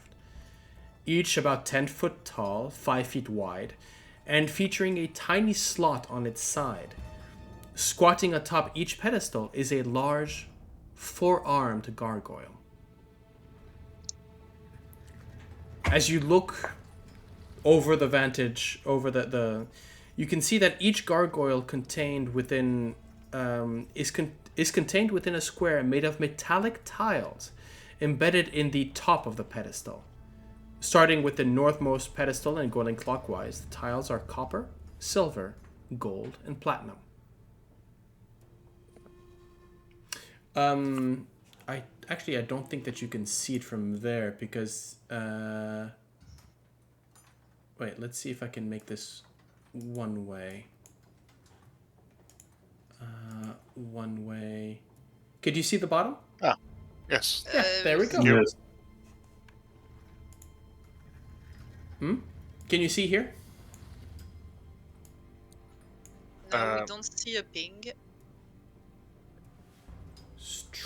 each about 10 foot tall, 5 feet wide, and featuring a tiny slot on its side. Squatting atop each pedestal is a large, 4-armed gargoyle. As you look over the vantage, over the you can see that each gargoyle contained within is contained within a square made of metallic tiles embedded in the top of the pedestal. Starting with the northmost pedestal and going clockwise, the tiles are copper, silver, gold, and platinum. actually, I don't think that you can see it from there because. Wait, let's see if I can make this one way. One way. Could you see the bottom? Yes. Yeah, there we go. Yes. Can you see here? No, we don't see a ping.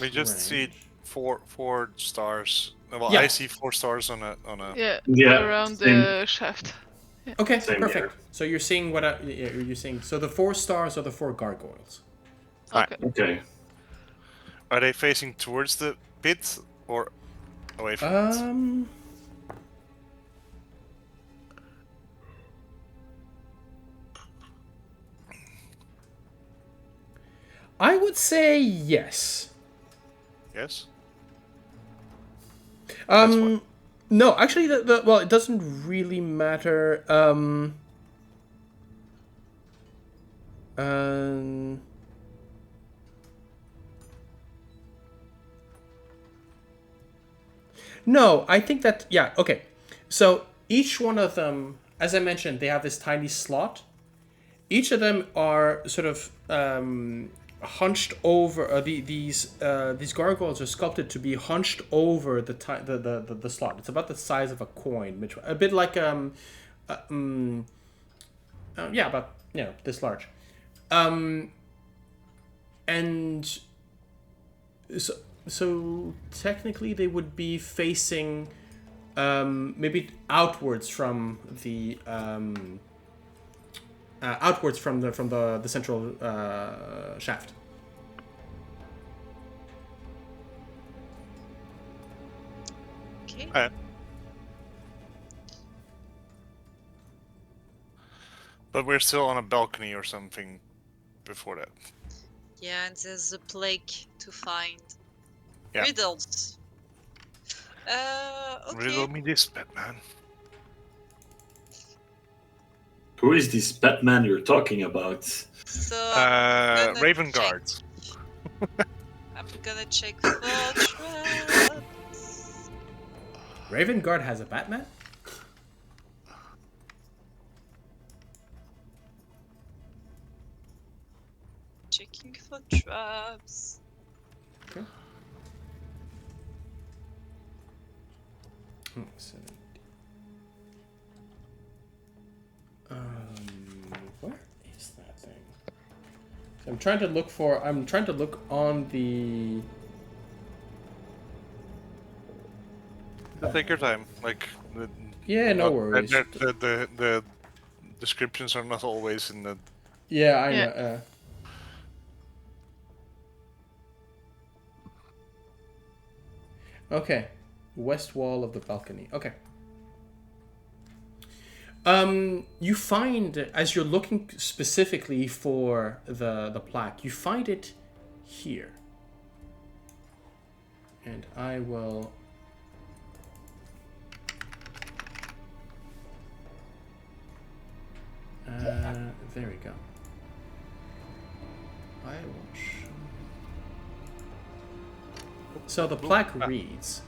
We just see Strange. four stars. Well, Yeah. I see 4 stars on a. Yeah, around same. the shaft. Okay, Same perfect. here. So you're seeing what you're seeing. So the 4 stars are the 4 gargoyles. Alright. Okay. Okay. Are they facing towards the pit or away from it? I would say yes. Yes. No, actually, well, it doesn't really matter. No, I think that, yeah, okay. So each one of them, as I mentioned, they have this tiny slot. Each of them are sort of hunched over. These gargoyles are sculpted to be hunched over the slot. It's about the size of a coin, which a bit like yeah, about this large. And so technically they would be facing maybe outwards from the central shaft. Okay. But we're still on a balcony or something before that. Yeah, and there's a plague to find. Yeah. Riddles. Okay. Riddle me this, Batman. Who is this Batman you're talking about? So I'm gonna Raven check- Guard. I'm gonna check for traps. Raven Guard has a Batman? Checking for traps. Okay. Excellent. Where is that thing? So I'm trying to look on the. Take your time. Like. Yeah, no worries. The descriptions are not always in the. Yeah, I Yeah. know. Okay, west wall of the balcony. Okay. You find, as you're looking specifically for the plaque, you find it here. And I will. There we go. I will show. So the plaque reads: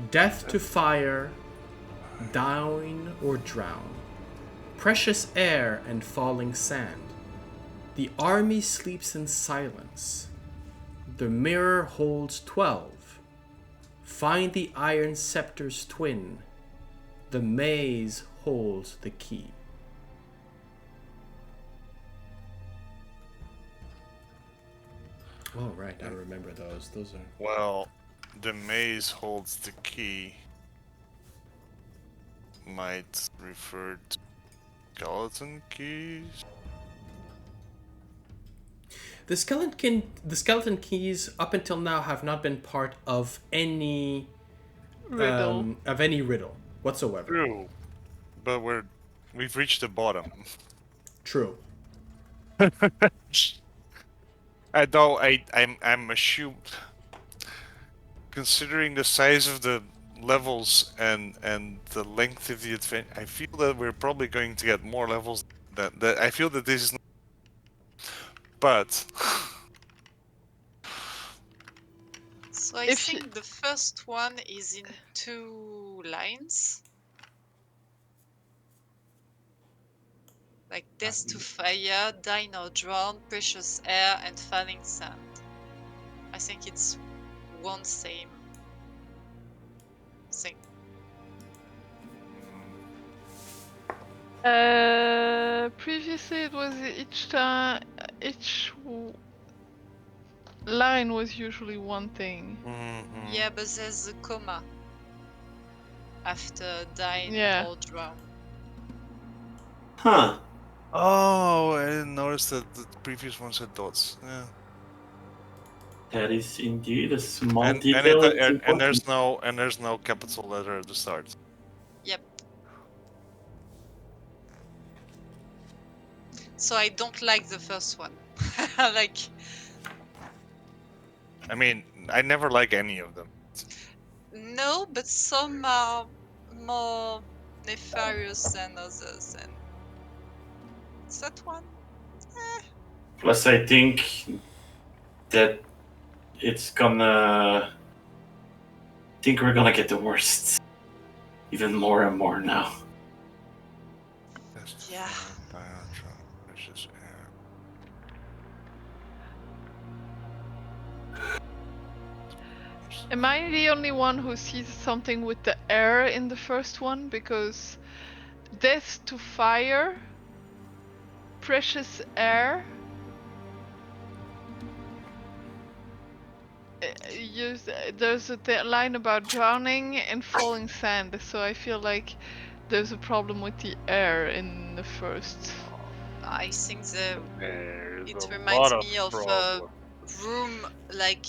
Death to fire, down or drown, precious air and falling sand. The army sleeps in silence. The mirror holds 12. Find the iron scepter's twin. The maze holds the key. Oh, right, I remember those. Those are... Well, the maze holds the key. Might refer to skeleton keys. The skeleton keys up until now have not been part of any riddle whatsoever. True, but we've reached the bottom. True. Though I'm assumed, considering the size of the levels and the length of the adventure, I feel that we're probably going to get more levels. That I feel that this is not. But So I If think the first one is in 2 lines. Like death to fire, dying or drown, precious air, and falling sand. I think it's one same thing. Previously it was each time, line was usually one thing. Mhm. Yeah, but there's a comma after dying Yeah. or drown. Huh. Oh, I didn't notice that the previous ones had dots. Yeah. That is indeed a small And detail. It's and important. there's no capital letter at the start. Yep. So I don't like the first one. Like, I mean, I never like any of them. no, but some are more nefarious than others, and that one, Plus, I think that it's gonna. I think we're gonna get the worst. Even more and more now. Yeah. Precious air. Am I the only one who sees something with the air in the first one? Because death to fire, precious air. There's a line about drowning and falling sand, so I feel like there's a problem with the air in the first. I think There's it a reminds lot me of a problems. room like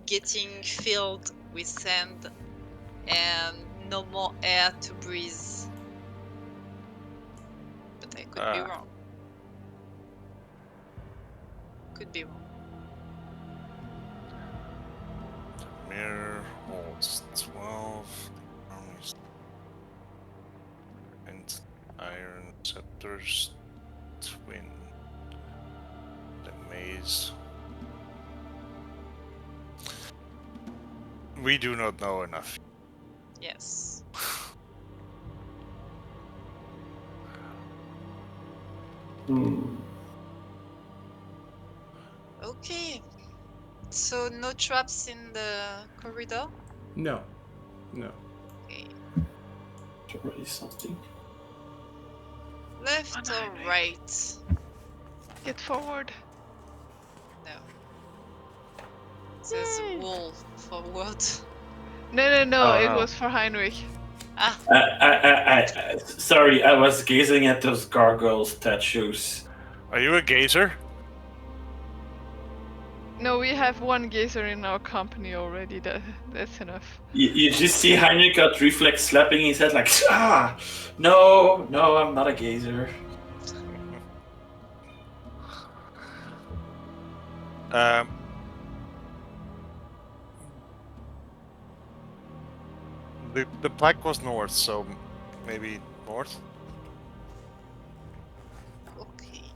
getting filled with sand and no more air to breathe. But I could be wrong. Could be wrong. Mirror holds 12 armies and iron scepters twin. The maze. We do not know enough. Yes. Okay. So no traps in the corridor? No. No. Okay. Already something. Left or right? Get forward. No. There's Yay. a wall forward. No, Oh, it no. was for Heinrich. Ah, Sorry, I was gazing at those gargoyle statues. Are you a gazer? No, we have one gazer in our company already. That's enough. You just see Heinrich got reflex slapping his head like, no, I'm not a gazer. The plaque was north, so maybe north. okay.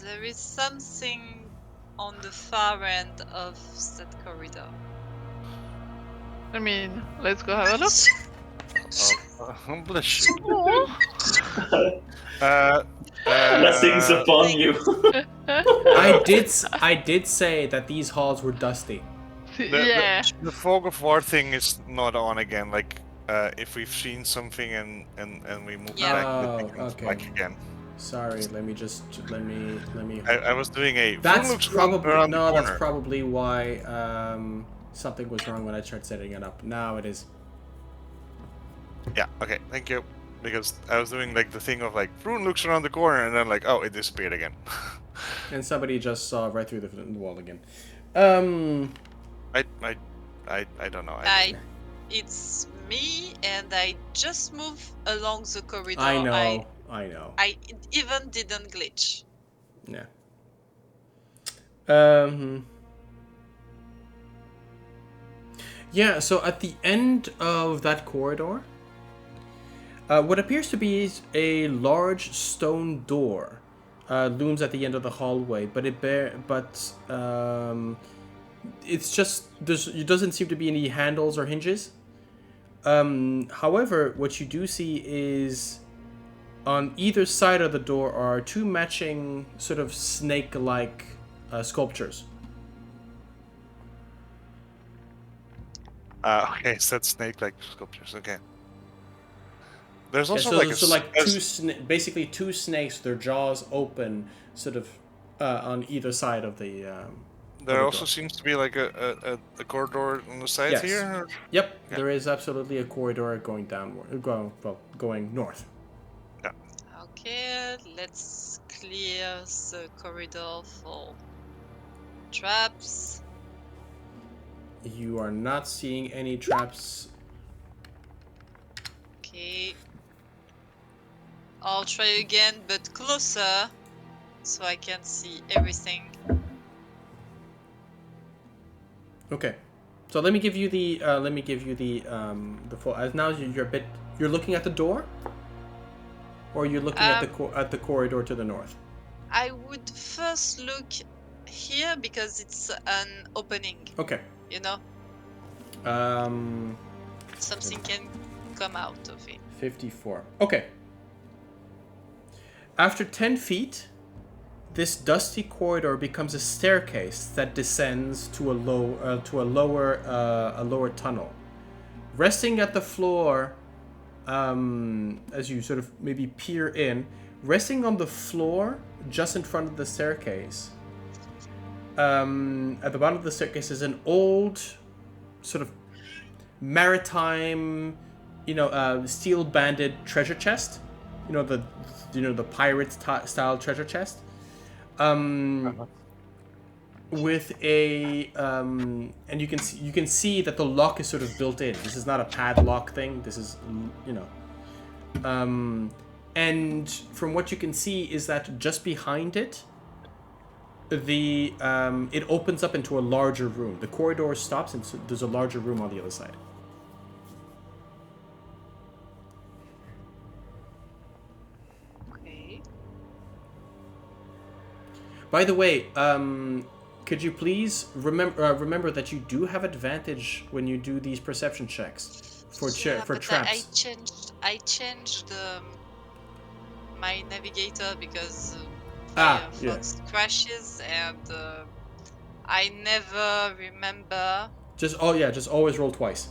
There is something on the far end of that corridor. I mean, let's go have a look. Bless you. Aw. Blessings upon you. I did say that these halls were dusty. Yeah. The fog of war thing is not on again. Like, if we've seen something and we move Yeah. back, Oh, it becomes okay. black again. Sorry, let me. I was doing a. That's looks probably around the no. That's corner. probably why something was wrong when I tried setting it up. Now it is. Yeah. Okay. Thank you. Because I was doing like the thing of like Vroon looks around the corner and then like, oh, it disappeared again. And somebody just saw right through the wall again. I don't know. It's me, and I just move along the corridor. I know. I even didn't glitch. Yeah. Yeah, so at the end of that corridor, what appears to be a large stone door looms at the end of the hallway, but it's just it doesn't seem to be any handles or hinges. However, what you do see is on either side of the door are two matching sort of snake-like sculptures. Okay, so that's snake-like sculptures. Okay. There's also basically two snakes, their jaws open, sort of on either side of the. There also seems to be like a corridor on the side here. Or? Yep, yeah. There is absolutely a corridor going downward, going north. Yeah. Okay, let's clear the corridor for traps. You are not seeing any traps. Okay. I'll try again, but closer, so I can see everything. Okay, so let me give you the full. As now you're looking at the door, or you're looking at the corridor to the north. I would first look here because it's an opening. Okay. You know. Something can come out of it. 54. Okay. After 10 feet, this dusty corridor becomes a staircase that descends to a lower tunnel. Resting at the floor, as you sort of maybe peer in, resting on the floor just in front of the staircase. At the bottom of the staircase is an old, sort of maritime, steel-banded treasure chest. The pirate style treasure chest. With a and you can see that the lock is sort of built in. This is not a padlock thing. This is and from what you can see is that just behind it, it opens up into a larger room. The corridor stops and so there's a larger room on the other side. By the way, could you please remember that you do have advantage when you do these perception checks for traps. I changed my navigator because Firefox crashes and I never remember. Just always roll twice.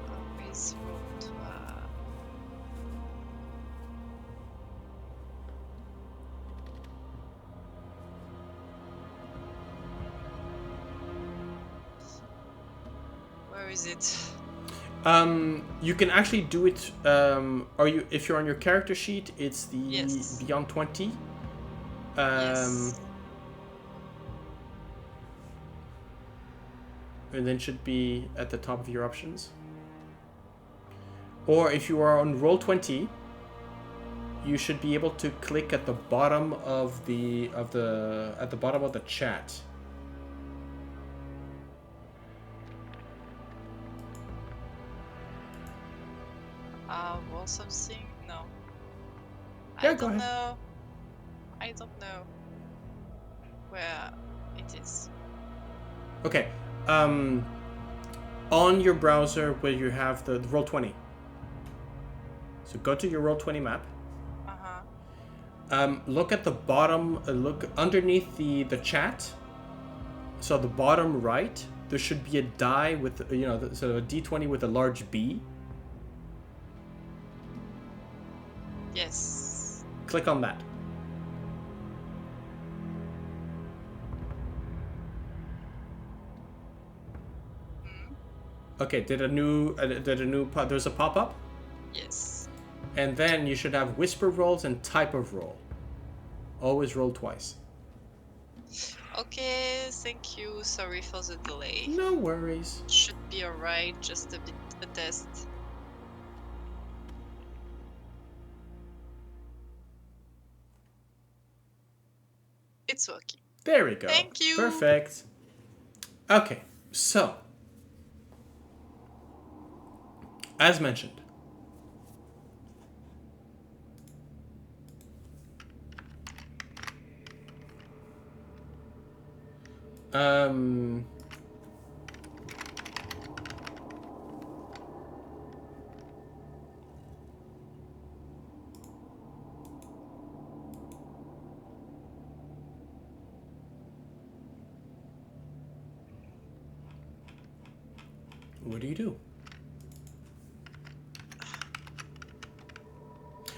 Always roll twice. Where is it? You can actually do it. If you're on your character sheet, it's the Beyond 20. Yes. And then should be at the top of your options. Or if you are on Roll20, you should be able to click at the bottom of the chat. Roll something? No. Yeah, I go don't ahead. know. I don't know where it is. Okay. On your browser where you have the Roll20. So go to your Roll20 map. Look at the bottom. Look underneath the chat. So the bottom right, there should be a die with so a D20 with a large B. Yes. Click on that. Okay, there's a pop-up? Yes. And then you should have whisper rolls and type of roll. Always roll twice. Okay, thank you. Sorry for the delay. No worries. Should be alright, just a bit a test. It's working. There we go. Thank you. Perfect. Okay, so as mentioned, what do you do?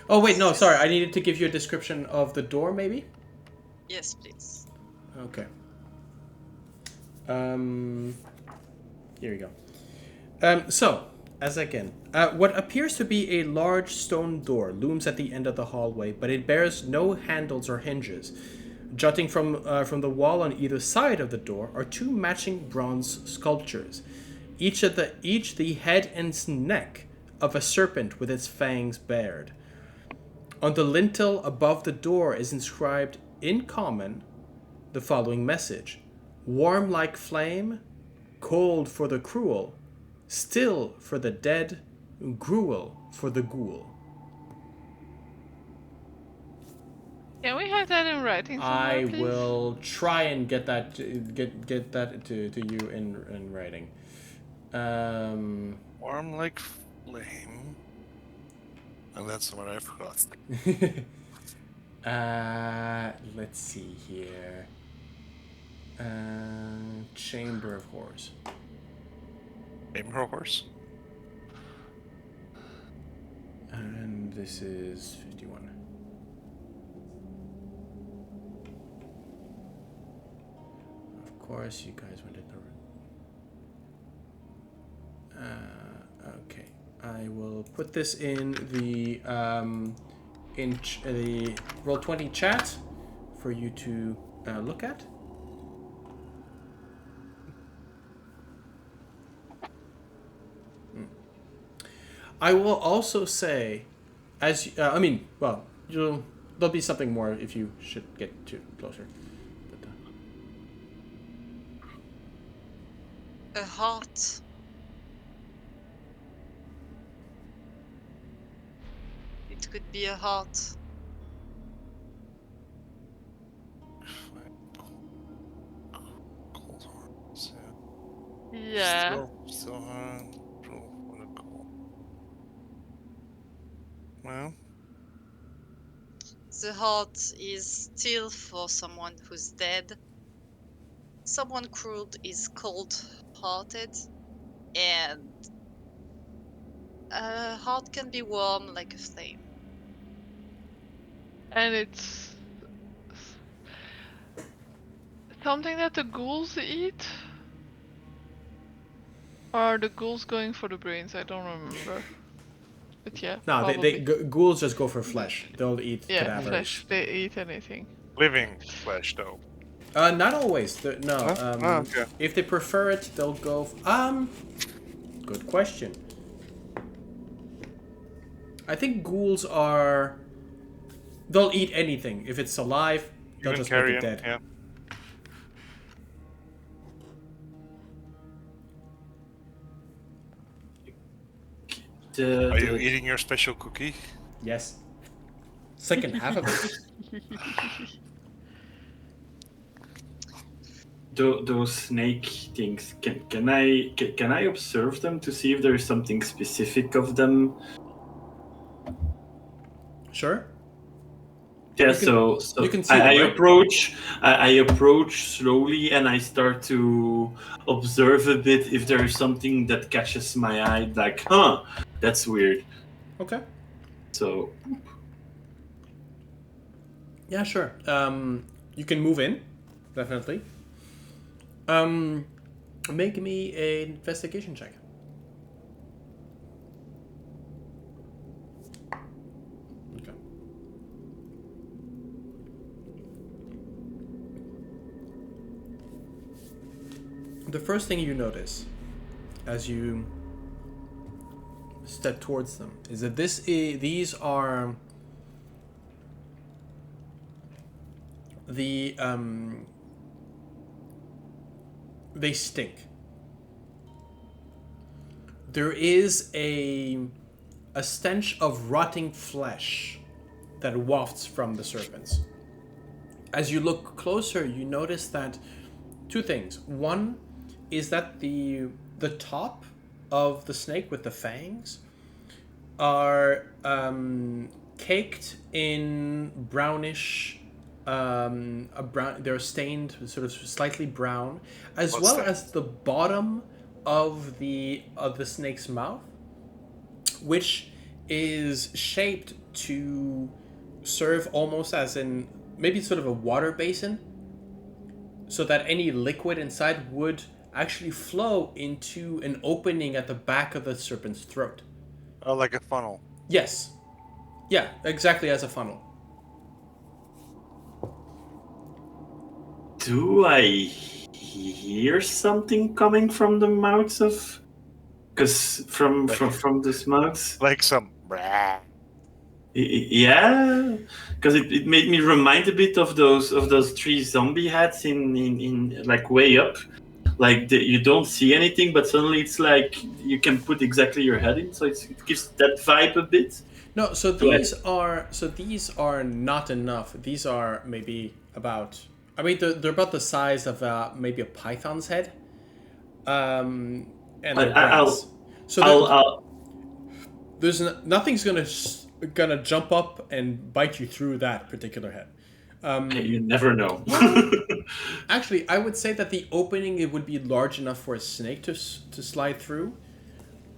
Oh wait, no, sorry. I needed to give you a description of the door, maybe? Yes, please. Okay. Here we go. So, as again, what appears to be a large stone door looms at the end of the hallway, but it bears no handles or hinges. Jutting from the wall on either side of the door are two matching bronze sculptures, each the head and neck of a serpent with its fangs bared. On the lintel above the door is inscribed in common the following message: warm like flame, cold for the cruel, still for the dead, gruel for the ghoul. Can we have that in writing somewhere, I please? will try and get that to you in writing. Warm like flame. And that's what I forgot. Let's see here. Chamber of Horrors. Chamber of Horrors? And this is 51. Of course, you guys went in the. Okay, I will put this in the the Roll20 chat for you to look at. I will also say, I mean, well, there'll be something more if you should get too closer. But, A heart. It could be a heart. Cold Horns, yeah. Yeah. Still hard. Roll for the cold. Well, The heart is still for someone who's dead. Someone cruel is cold-hearted, and a heart can be warm like a flame. And it's something that the ghouls eat? Or are the ghouls going for the brains? I don't remember. But yeah. no, probably. ghouls just go for flesh. They'll eat Yeah, cadavers. flesh. They eat anything. living flesh, though. Not always. No. Okay. If they prefer it, they'll go. Good question. I think ghouls are. They'll eat anything. If it's alive, they'll Even just make it carrion, dead. yeah. Are you eating your special cookie? Yes. Second half of it. Those snake things. Can I observe them to see if there is something specific of them? Sure. Yeah. You can- So you can see I them, right? approach. I approach slowly and I start to observe a bit if there is something that catches my eye. Like, huh, that's weird. Okay. So Yeah, sure. You can move in, definitely. Make me an investigation check. Okay. The first thing you notice as you step towards them is that these are the they stink. There is a stench of rotting flesh that wafts from the serpents. As you look closer, you notice that two things. One is that the top of the snake with the fangs are caked in brownish, they're stained sort of slightly brown, as What's well that? as the bottom of the snake's mouth, which is shaped to serve almost as in maybe sort of a water basin, so that any liquid inside would actually flow into an opening at the back of the serpent's throat. Oh, like a funnel. Yes. Yeah, exactly as a funnel. Do I hear something coming from the mouths of? Because from this mouth, Like some. yeah, because it made me remind a bit of those three zombie hats in like way up, like you don't see anything, but suddenly it's like you can put exactly your head in, so it gives that vibe a bit. No, so these are not enough. These are maybe about. I mean, they're about the size of maybe a python's head. And they're brass. So there's nothing's gonna jump up and bite you through that particular head. You never know. Actually, I would say that the opening it would be large enough for a snake to slide through.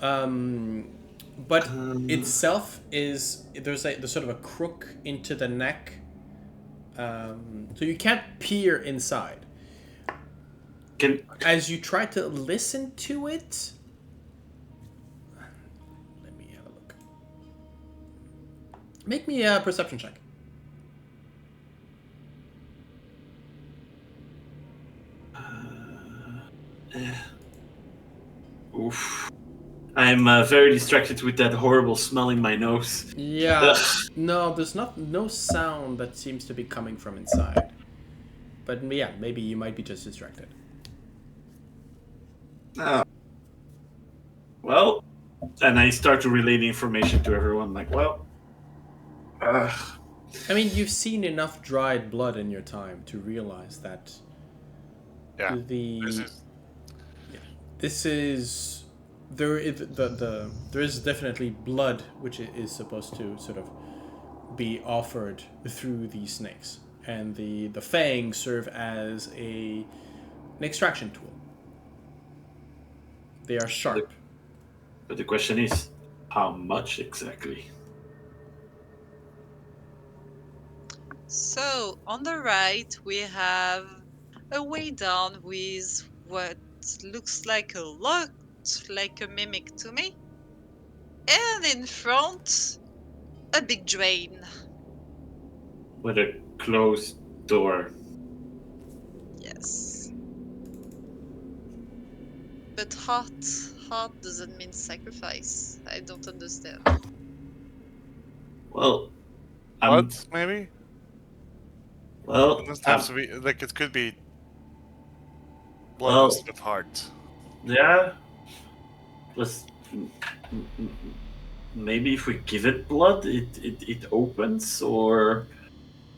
But itself is there's sort of a crook into the neck, so you can't peer inside. As you try to listen to it, let me have a look. Make me a perception check. Oof. I'm very distracted with that horrible smell in my nose. Yeah. No, there's no sound that seems to be coming from inside. But yeah, maybe you might be just distracted. Well, and I start to relay the information to everyone. Like, well, I mean, you've seen enough dried blood in your time to realize that. Yeah. This is there is definitely blood which is supposed to sort of be offered through these snakes, and the fangs serve as an extraction tool. They are sharp. But the question is, how much exactly? So, on the right, we have a way down with what looks like a lot like a mimic to me. And in front, a big drain. With a closed door. Yes. But hot doesn't mean sacrifice. I don't understand. Well, What? Maybe? well, It doesn't have to be. Like, it could be. Blood Well- instead of heart. yeah. Let's maybe if we give it blood, it opens, or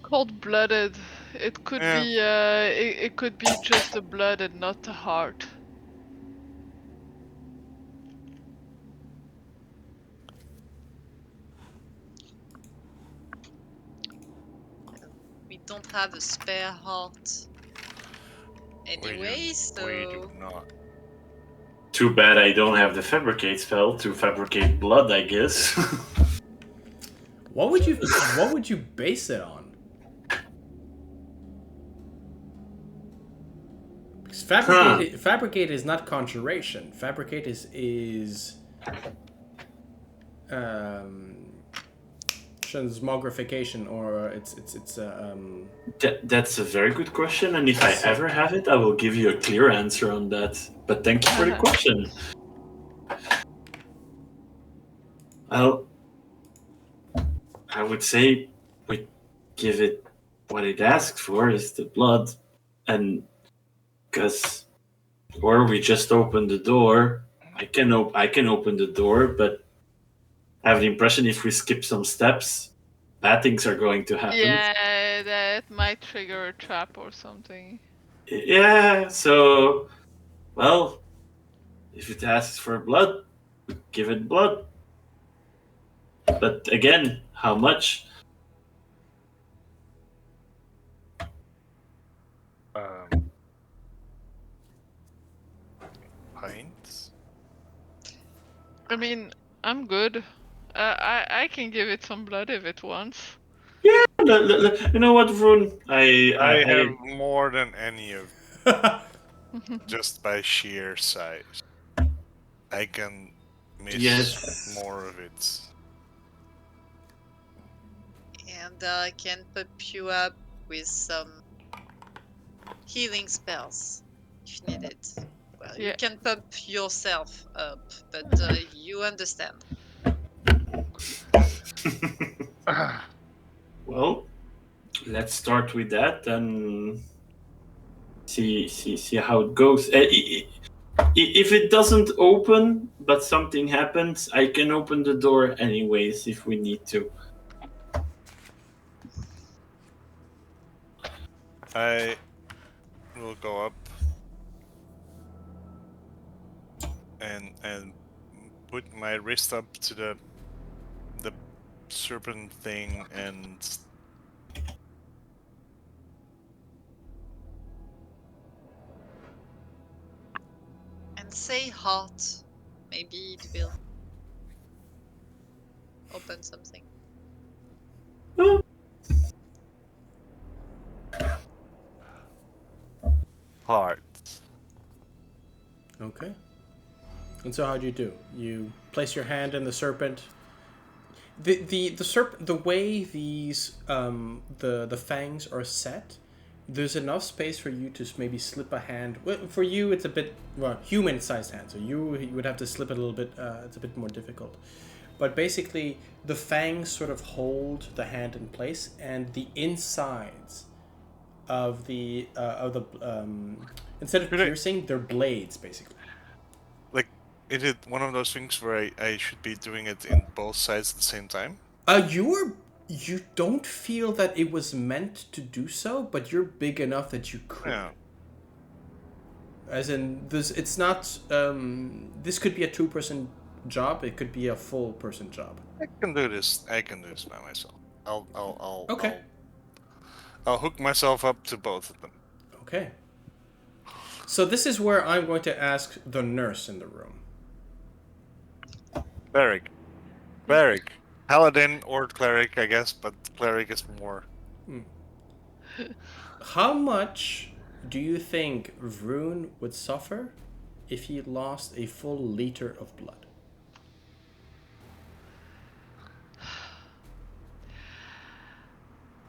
Cold-blooded. It could Yeah. be. It could be just the blood and not the heart. We don't have a spare heart. Anyway, so... We do not. too bad I don't have the fabricate spell to fabricate blood, I guess. What would you base it on? Because fabricate is not conjuration. Fabricate is transmogrification, or it's That's a very good question, and if I ever have it, I will give you a clear answer on that. But thank you for the question. Well, I would say we give it what it asks for is the blood, and or we just open the door. I can open the door, but I have the impression if we skip some steps, bad things are going to happen. Yeah, that might trigger a trap or something. Yeah, so, well, if it asks for blood, give it blood. But again, how much? Pints? I mean, I'm good. I can give it some blood if it wants. Yeah, you know what, Vroon? I have more than any of just by sheer size. I can miss Yes. more of it. And I can pop you up with some healing spells if needed. Well, you Yeah. can pump yourself up, but you understand. Well, let's start with that and see how it goes. If it doesn't open, but something happens, I can open the door anyways if we need to. I will go up and put my wrist up to the serpent thing and And say heart. Maybe it will open something. heart. Okay. And so how do you do? You place your hand in the serpent. The way these the fangs are set, there's enough space for you to maybe slip a hand. Well, for you, it's a bit human-sized hand, so you would have to slip it a little bit. It's a bit more difficult. But basically, the fangs sort of hold the hand in place, and the insides of the instead of piercing, they're blades, basically. Like, is it one of those things where I should be doing it in both sides at the same time? You don't feel that it was meant to do so, but you're big enough that you could. Yeah. As in, it's not. This could be a 2-person job. It could be a full person job. I can do this by myself. Okay. I'll hook myself up to both of them. Okay. So this is where I'm going to ask the nurse in the room. Cleric. Paladin or Cleric, I guess, but Cleric is more. How much do you think Vroon would suffer if he lost a full liter of blood?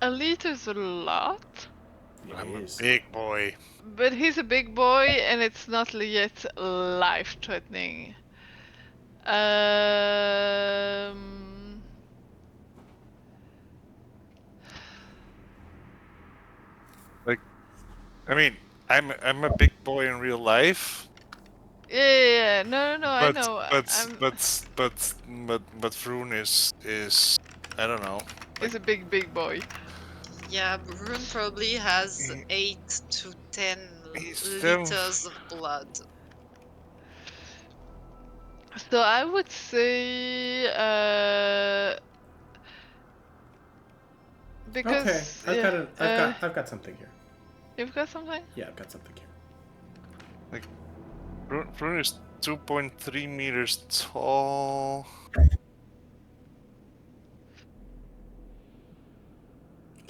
A liter's a lot, I'm a Yes. big boy. but he's a big boy and it's not yet life-threatening. I mean, I'm a big boy in real life. Yeah. No, I know. But Vroon is I don't know. He's a big boy. Yeah, Rune probably has 8 to 10 He's still- liters of blood. So I would say, because Okay. I've got something here. You've got something? Yeah, I've got something here. Vroon is 2.3 meters tall.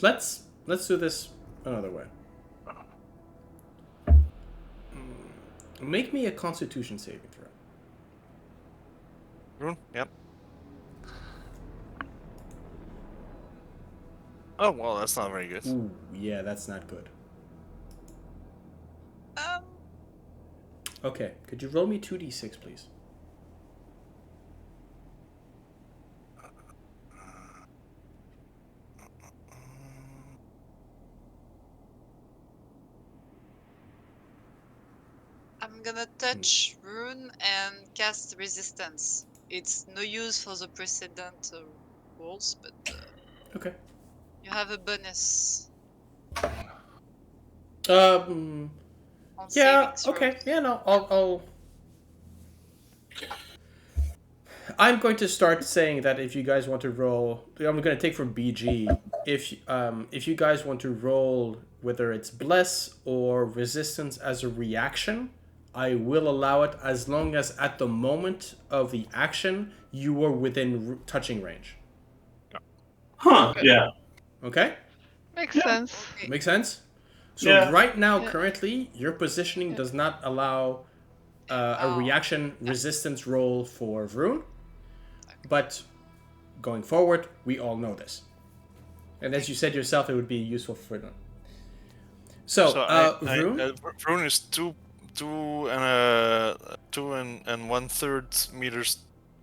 Let's do this another way. Make me a Constitution saving throw. Vroon, yep. Oh well, that's not very good. Ooh, yeah, that's not good. Okay, could you roll me 2d6, please? I'm gonna touch rune and cast resistance. It's no use for the precedent rules, but Okay. you have a bonus Um. on Yeah. saving Okay. throws. Yeah. No. I'm going to start saying that if you guys want to roll, I'm going to take from BG. If you guys want to roll, whether it's bless or resistance as a reaction, I will allow it as long as at the moment of the action you are within touching range. Huh? Yeah. Okay. Makes Yeah. sense. Okay. Make sense? So Yeah. right now, Yeah. currently, your positioning Yeah. does not allow a Oh. reaction resistance roll for Vroon. But going forward, we all know this. And as you said yourself, it would be useful for them. So, Vroon? Vroon is two and 1/3 meters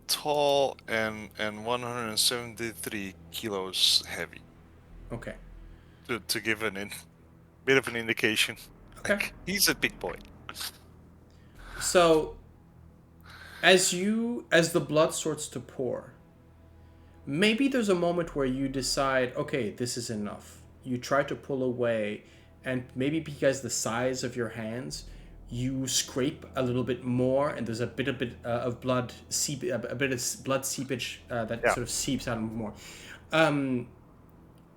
tall and 173 kilos heavy. Okay. To give bit of an indication. Okay. Like, he's a big boy. So, as the blood starts to pour, maybe there's a moment where you decide, okay, this is enough. You try to pull away, and maybe because the size of your hands, you scrape a little bit more, and there's a bit of blood blood seepage that sort of seeps out more.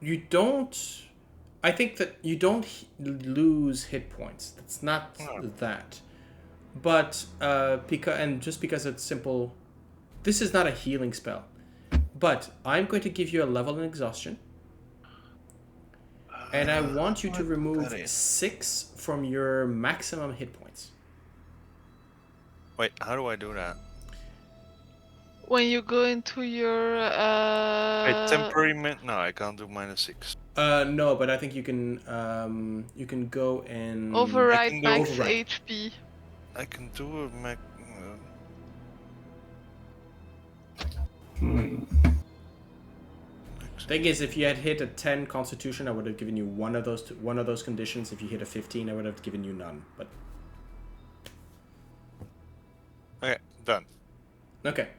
You don't. I think that you don't lose hit points. That's not that. But because it's simple, this is not a healing spell. But I'm going to give you a level in exhaustion. And I want you to remove 6 from your maximum hit points. Wait, how do I do that? When you go into your Wait, temporary no, I can't do -6. No, but I think you can go and override do max override. HP. I can do a Thing is, if you had hit a 10 Constitution, I would have given you one of those conditions. If you hit a 15, I would have given you none. But Okay, done. okay.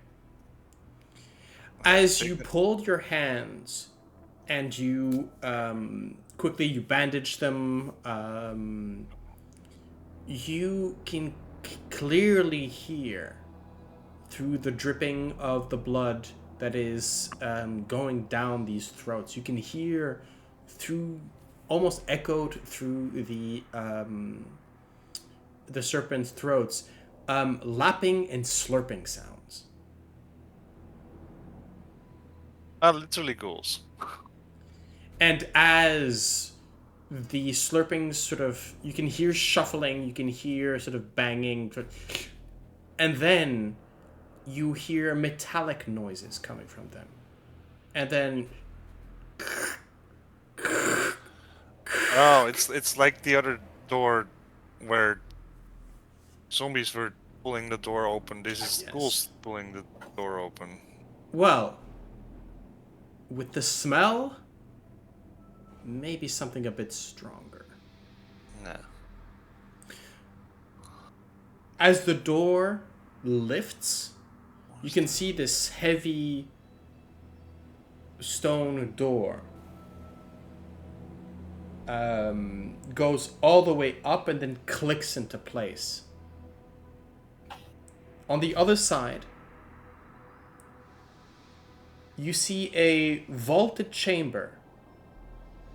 As you pulled your hands, and you quickly you bandage them, you can clearly hear through the dripping of the blood that is going down these throats. You can hear through, almost echoed through the serpent's throats, lapping and slurping sounds. Literally ghouls. And as the slurping sort of, you can hear shuffling, you can hear sort of banging, and then you hear metallic noises coming from them. And then... Oh, it's like the other door where zombies were pulling the door open. This is ghouls pulling the door open. Well, with the smell, maybe something a bit stronger. Nah. As the door lifts, you can see this heavy stone door goes all the way up and then clicks into place. On the other side, you see a vaulted chamber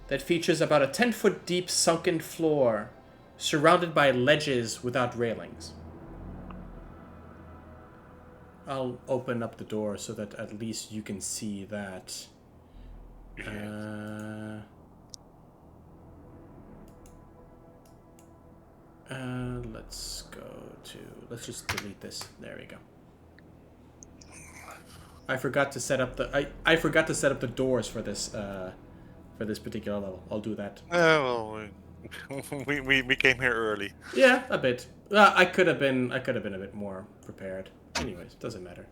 that features about a 10-foot deep sunken floor surrounded by ledges without railings. I'll open up the door so that at least you can see that. Let's just delete this. There we go. I forgot to set up the doors for this for this particular level. I'll do that. Well, we came here early. Yeah, a bit. I could have been a bit more prepared. Anyways, doesn't matter.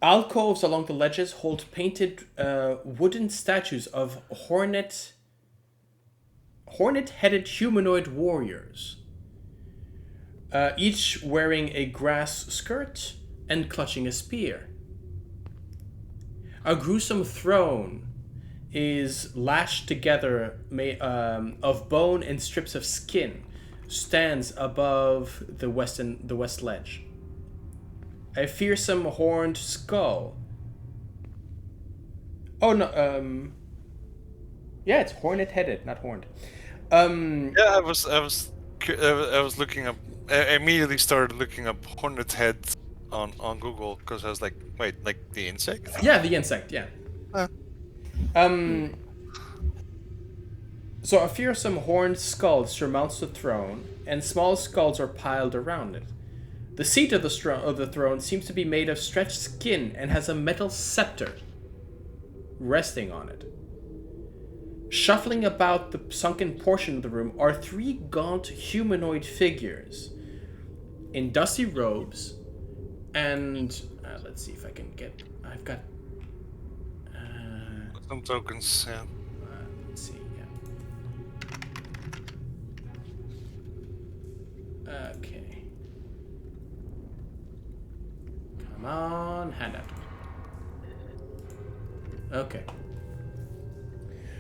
Alcoves along the ledges hold painted wooden statues of hornet-headed humanoid warriors, each wearing a grass skirt and clutching a spear. A gruesome throne is lashed together of bone and strips of skin, stands above the west ledge. A fearsome horned skull. Oh no, yeah, it's hornet-headed, not horned. Yeah, I was looking up. I immediately started looking up hornet head on Google because I was like, wait, like the insect? Yeah, the insect. Yeah. So a fearsome horned skull surmounts the throne, and small skulls are piled around it. The seat of the throne seems to be made of stretched skin and has a metal scepter resting on it. Shuffling about the sunken portion of the room are 3 gaunt humanoid figures in dusty robes, and let's see if I can get. I've got some tokens. Yeah. Let's see. Yeah. Okay. Come on, handout. Okay.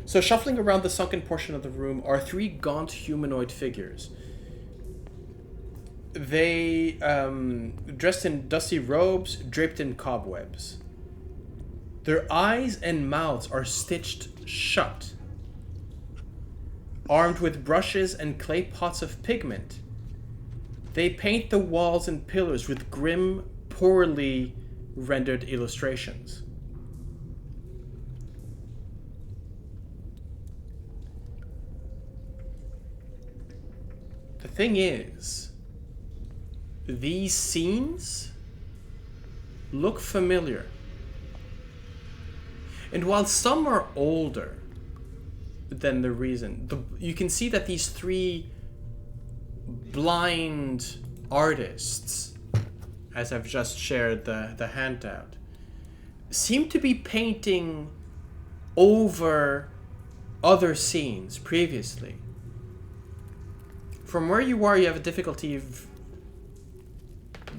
So shuffling around the sunken portion of the room are 3 gaunt humanoid figures. They dressed in dusty robes, draped in cobwebs. Their eyes and mouths are stitched shut. Armed with brushes and clay pots of pigment, they paint the walls and pillars with grim, poorly rendered illustrations. The thing is, these scenes look familiar. And while some are older than the reason, you can see that these 3 blind artists, as I've just shared the handout, seem to be painting over other scenes previously. From where you are, you have a difficulty of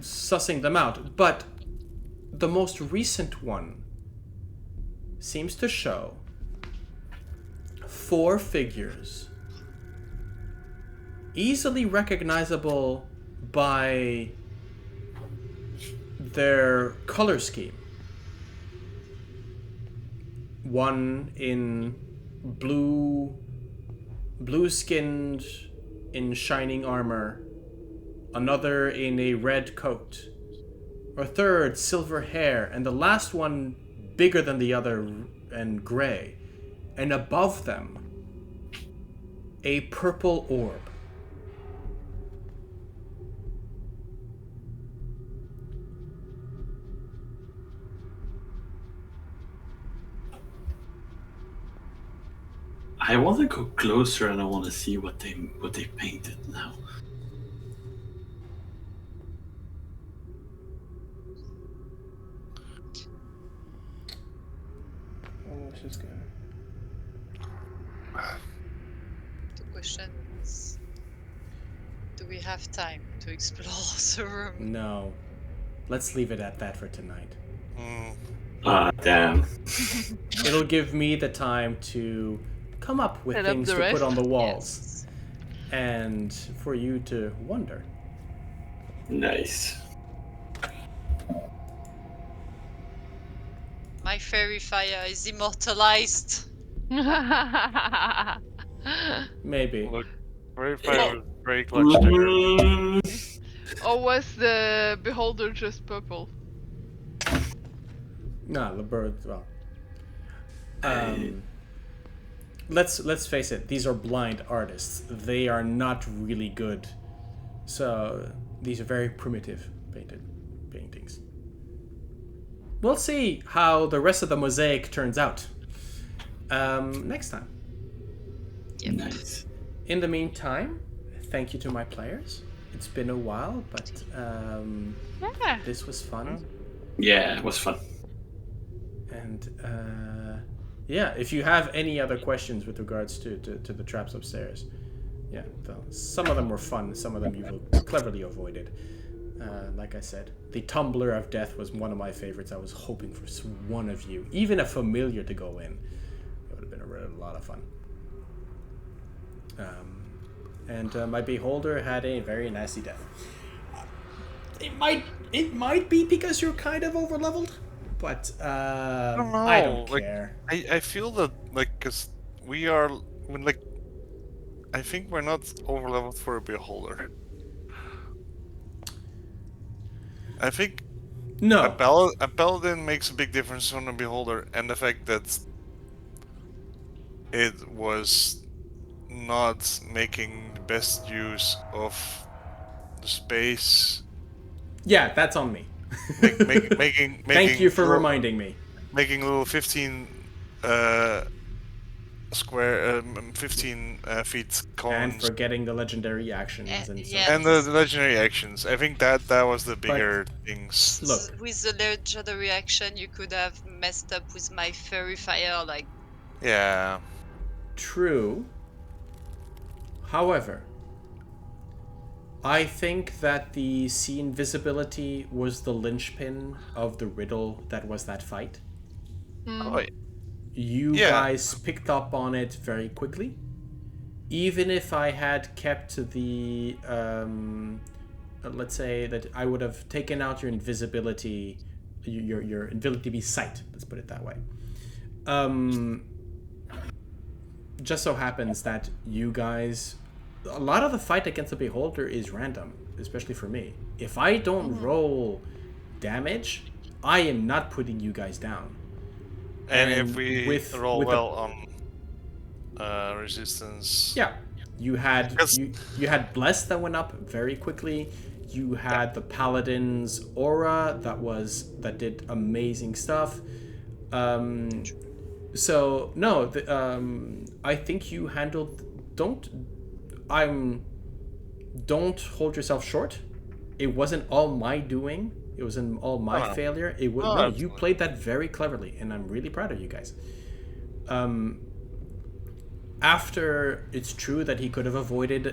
sussing them out, but the most recent one seems to show 4 figures easily recognizable by their color scheme. One in blue-skinned in shining armor, another in a red coat, a third silver hair, and the last one bigger than the other and gray, and above them a purple orb. I want to go closer and I want to see what they painted now. Oh, she's good. The question is, do we have time to explore the room? No. Let's leave it at that for tonight. Damn. It'll give me the time to come up with Set up things the to put rest. on the walls. Yes. And for you to wonder. Nice. My fairy fire is immortalized. Maybe. Look, very fire, very clutch there. Or was the beholder just purple? No, the bird. Well, let's face it. These are blind artists. They are not really good. So these are very primitive paintings. we'll see how the rest of the mosaic turns out next time. Yep. Nice. In the meantime, thank you to my players. It's been a while, but Yeah. this was fun. Yeah, it was fun. And yeah, if you have any other questions with regards to the traps upstairs, yeah, some of them were fun, some of them you cleverly avoided. Like I said, the Tumbler of Death was one of my favorites. I was hoping for one of you, even a familiar, to go in. It would have been a lot of fun. And my Beholder had a very nasty death. It might be because you're kind of overleveled, but I don't know. I don't like, care. I feel that because we are I think we're not overleveled for a Beholder. I think No. a Paladin makes a big difference on a Beholder, and the fact that it was not making the best use of the space. Yeah, that's on me. Making Thank you for little, reminding me. Making little 15 feet cones. And forgetting the legendary actions and so yeah. And the legendary actions. I think that was the bigger things. Look. With the legendary action, you could have messed up with my fairy fire, like. Yeah. True. However, I think that the sea invisibility was the linchpin of the riddle that was that fight. Oh, You Yeah. guys picked up on it very quickly. Even if I had kept the, let's say that I would have taken out your invisibility, your invisibility sight. Let's put it that way. Just so happens that you guys, a lot of the fight against the Beholder is random, especially for me. If I don't roll damage, I am not putting you guys down. And And if we with roll the- well on resistance. Yeah, you had Because- you had Bless that went up very quickly. You had the Paladin's aura that did amazing stuff. So no, I think you handled. Don't hold yourself short. It wasn't all my doing. It wasn't all my Oh. failure. It was Oh, no. You absolutely. played that very cleverly, and I'm really proud of you guys. After it's true that he could have avoided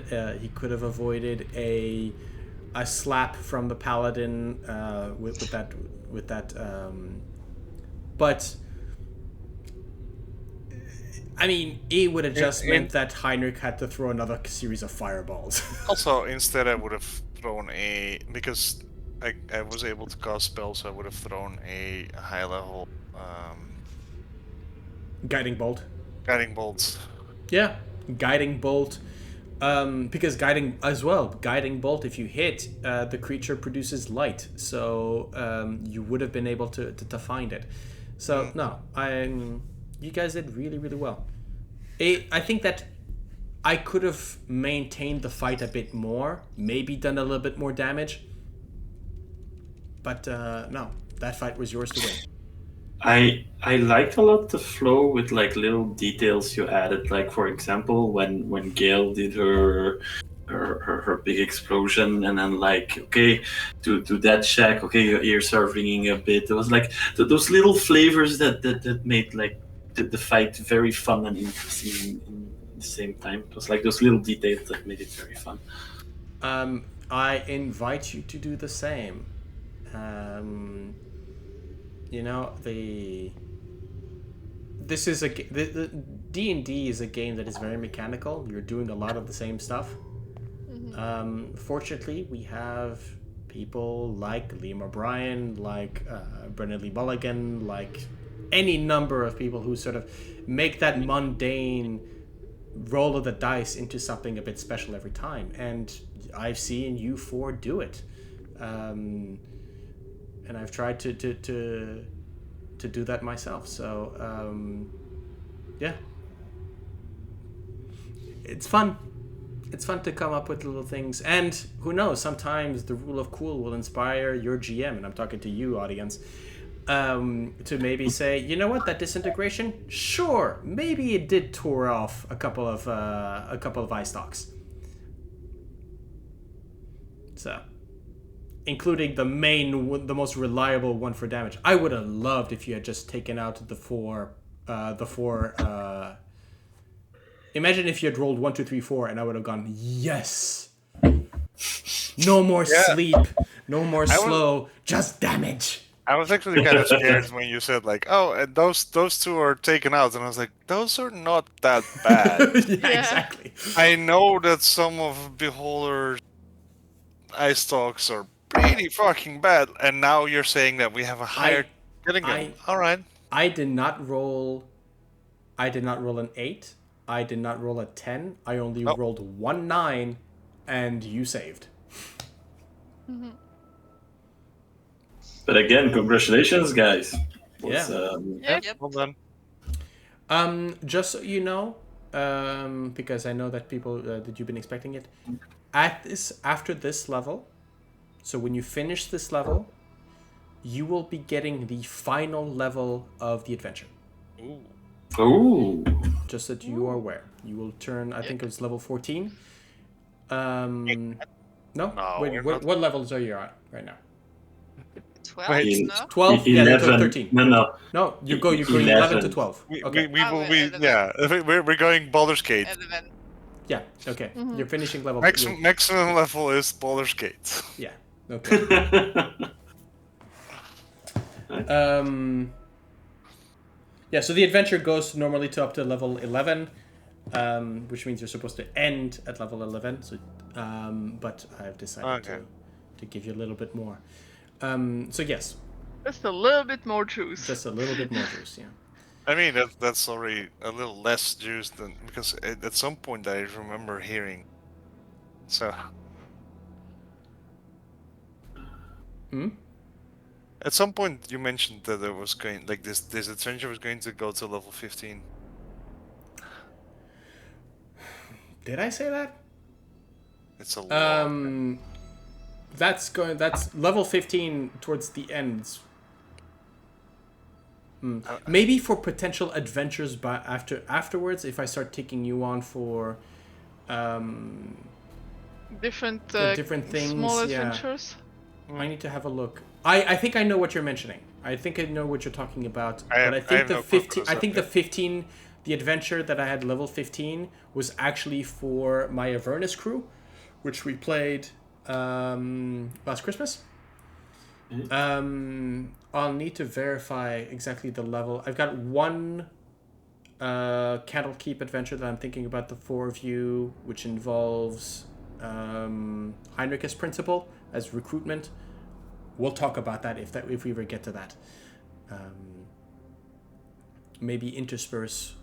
a slap from the Paladin with that but I mean, it would have just meant that Heinrich had to throw another series of fireballs. Also, instead I would have thrown because I was able to cast spells, I would have thrown a high level Guiding bolt. guiding bolt. Yeah, guiding bolt. Because guiding bolt, if you hit, the creature produces light, so you would have been able to find it. So no, you guys did really, really well. I think that I could have maintained the fight a bit more, maybe done a little bit more damage, but no, that fight was yours to win. I liked a lot the flow with like little details you added. Like for example, when Gale did her big explosion, and then like okay, to that check, okay, your ears are ringing a bit. It was like those little flavors that made like the fight very fun and interesting in the same time. It was like those little details that made it very fun. I invite you to do the same. You know, the D&D is a game that is very mechanical. You're doing a lot of the same stuff. Fortunately, we have people like Liam O'Brien, like Brennan Lee Mulligan, like any number of people who sort of make that mundane roll of the dice into something a bit special every time. And I've seen you four do it. And I've tried to do that myself. So yeah, it's fun. It's fun to come up with little things, and who knows? Sometimes the rule of cool will inspire your GM, and I'm talking to you, audience. to maybe say, you know what, that disintegration, sure, maybe it did tore off a couple of eye stalks. So, including the most reliable one for damage. I would have loved if you had just taken out the four. Imagine if you had rolled 1, 2, 3, 4, and I would have gone, yes. No more sleep, no more slow, just damage. I was actually kind of scared when you said like, "Oh, and those two are taken out," and I was like, "Those are not that bad." Yeah, exactly. I know that some of Beholder's eye stalks are pretty fucking bad, and now you're saying that we have a higher killing them. All right. I did not roll an 8. I did not roll a 10. I only rolled 1 9, and you saved. Mm-hmm. But again, congratulations, guys. Yep. Well done. Just so you know, because I know that people that you've been expecting it, after this level, so when you finish this level, you will be getting the final level of the adventure. Ooh. Just that you are aware. You will turn, I think it's level 14. No? Wait, what levels are you at right now? 12, Wait, no? 12? 11. Yeah, 13. No. No, you're going 11 to 12. Okay. We're going Baldur's Gate. 11. Yeah, okay. You're finishing level... Maximum level is Baldur's Gate. Yeah, okay. Yeah, so the adventure goes normally to up to level 11, which means you're supposed to end at level 11. So, but I've decided to give you a little bit more. So yes. Just a little bit more juice. Just a little bit more juice, yeah. I mean, that's already a little less juice than... Because at some point I remember hearing... So... At some point you mentioned that it was going... Like, this adventure was going to go to level 15. Did I say that? It's a lot. That's level 15 towards the ends. Maybe for potential adventures afterwards, if I start taking you on for different things, small adventures. I need to have a look. I think I know what you're mentioning. I think I know what you're talking about. I think the 15, the adventure that I had level 15 was actually for my Avernus crew, which we played last Christmas. I'll need to verify exactly the level. I've got one Candlekeep adventure that I'm thinking about, the 4 of you, which involves Heinrich as principal, as recruitment. We'll talk about that if we ever get to that. Maybe intersperse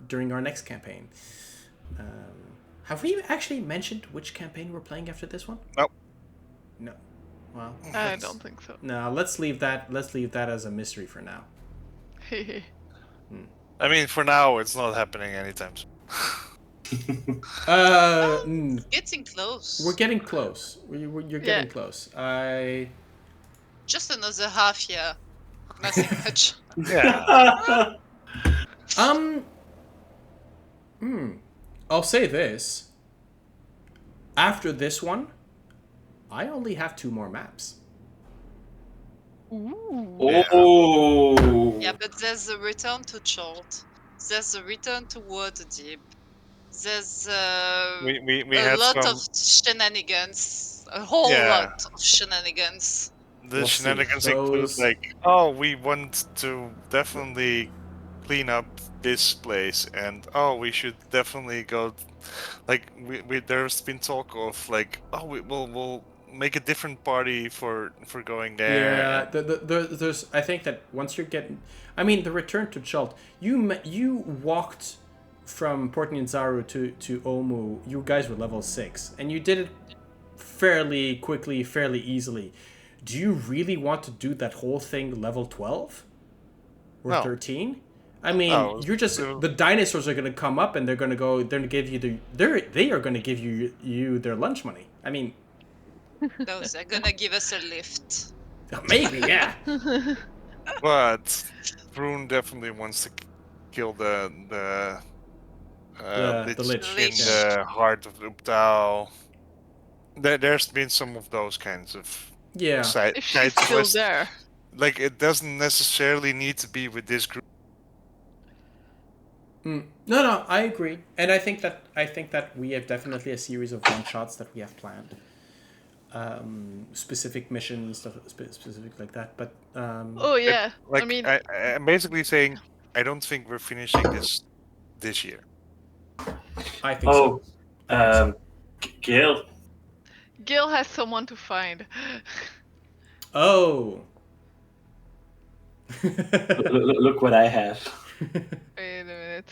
during our next campaign. Have we actually mentioned which campaign we're playing after this one? Nope. No. Well, I don't think so. No, let's leave that as a mystery for now. I mean, for now, it's not happening anytime soon. Getting close. We're getting close. You're getting close. Just another half year. Nothing much. Yeah. I'll say this. After this one, I only have 2 more maps. Ooh. Oh. Yeah, but there's a return to Chult. There's a return to Waterdeep. There's we a had lot some... of shenanigans. A whole lot of shenanigans. The shenanigans include like, oh, we want to definitely clean up this place, and oh, we should definitely go. Like, there's been talk of like, oh, we'll make a different party for going there. Yeah, there's. I think that once you're getting, I mean, the return to Chult, you walked from Port Nianzaru to Omu. You guys were level 6, and you did it fairly quickly, fairly easily. Do you really want to do that whole thing level 12 or 13? I mean, you're just the dinosaurs are going to come up and they're going to go. They're going to give you they are going to give you their lunch money. I mean, Those are gonna give us a lift. Maybe, yeah. But Vroon definitely wants to kill the The Lich Lich. in yeah. the heart of Uptal. There's been some of those kinds of Yeah. side If she's still quests. there. Like, it doesn't necessarily need to be with this group. No, I agree, and I think that we have definitely a series of one shots that we have planned, specific missions, stuff specific like that. But Oh yeah. Like, I mean, I'm basically saying I don't think we're finishing this year. I think so. I think so. Gale. Gale has someone to find. Oh. Look what I have. Wait a minute.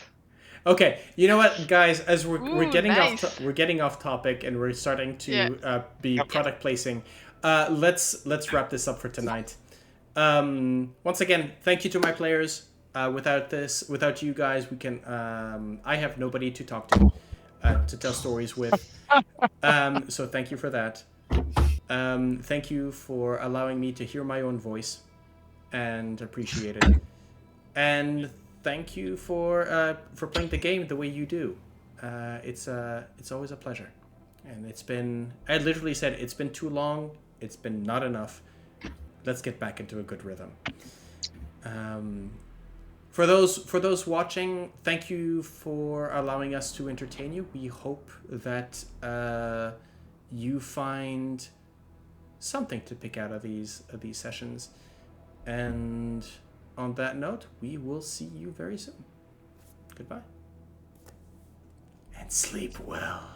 Okay, you know what, guys? As we're Ooh, getting nice. we're getting off topic, and we're starting to Yeah. be product placing. Let's wrap this up for tonight. Once again, thank you to my players. Without you guys, we can. I have nobody to talk to tell stories with. So thank you for that. Thank you for allowing me to hear my own voice, and appreciate it. And thank you for playing the game the way you do. It's always a pleasure, and I literally said it's been too long. It's been not enough. Let's get back into a good rhythm. For those watching, thank you for allowing us to entertain you. We hope that you find something to pick out of these sessions, and on that note, we will see you very soon. Goodbye. And sleep well.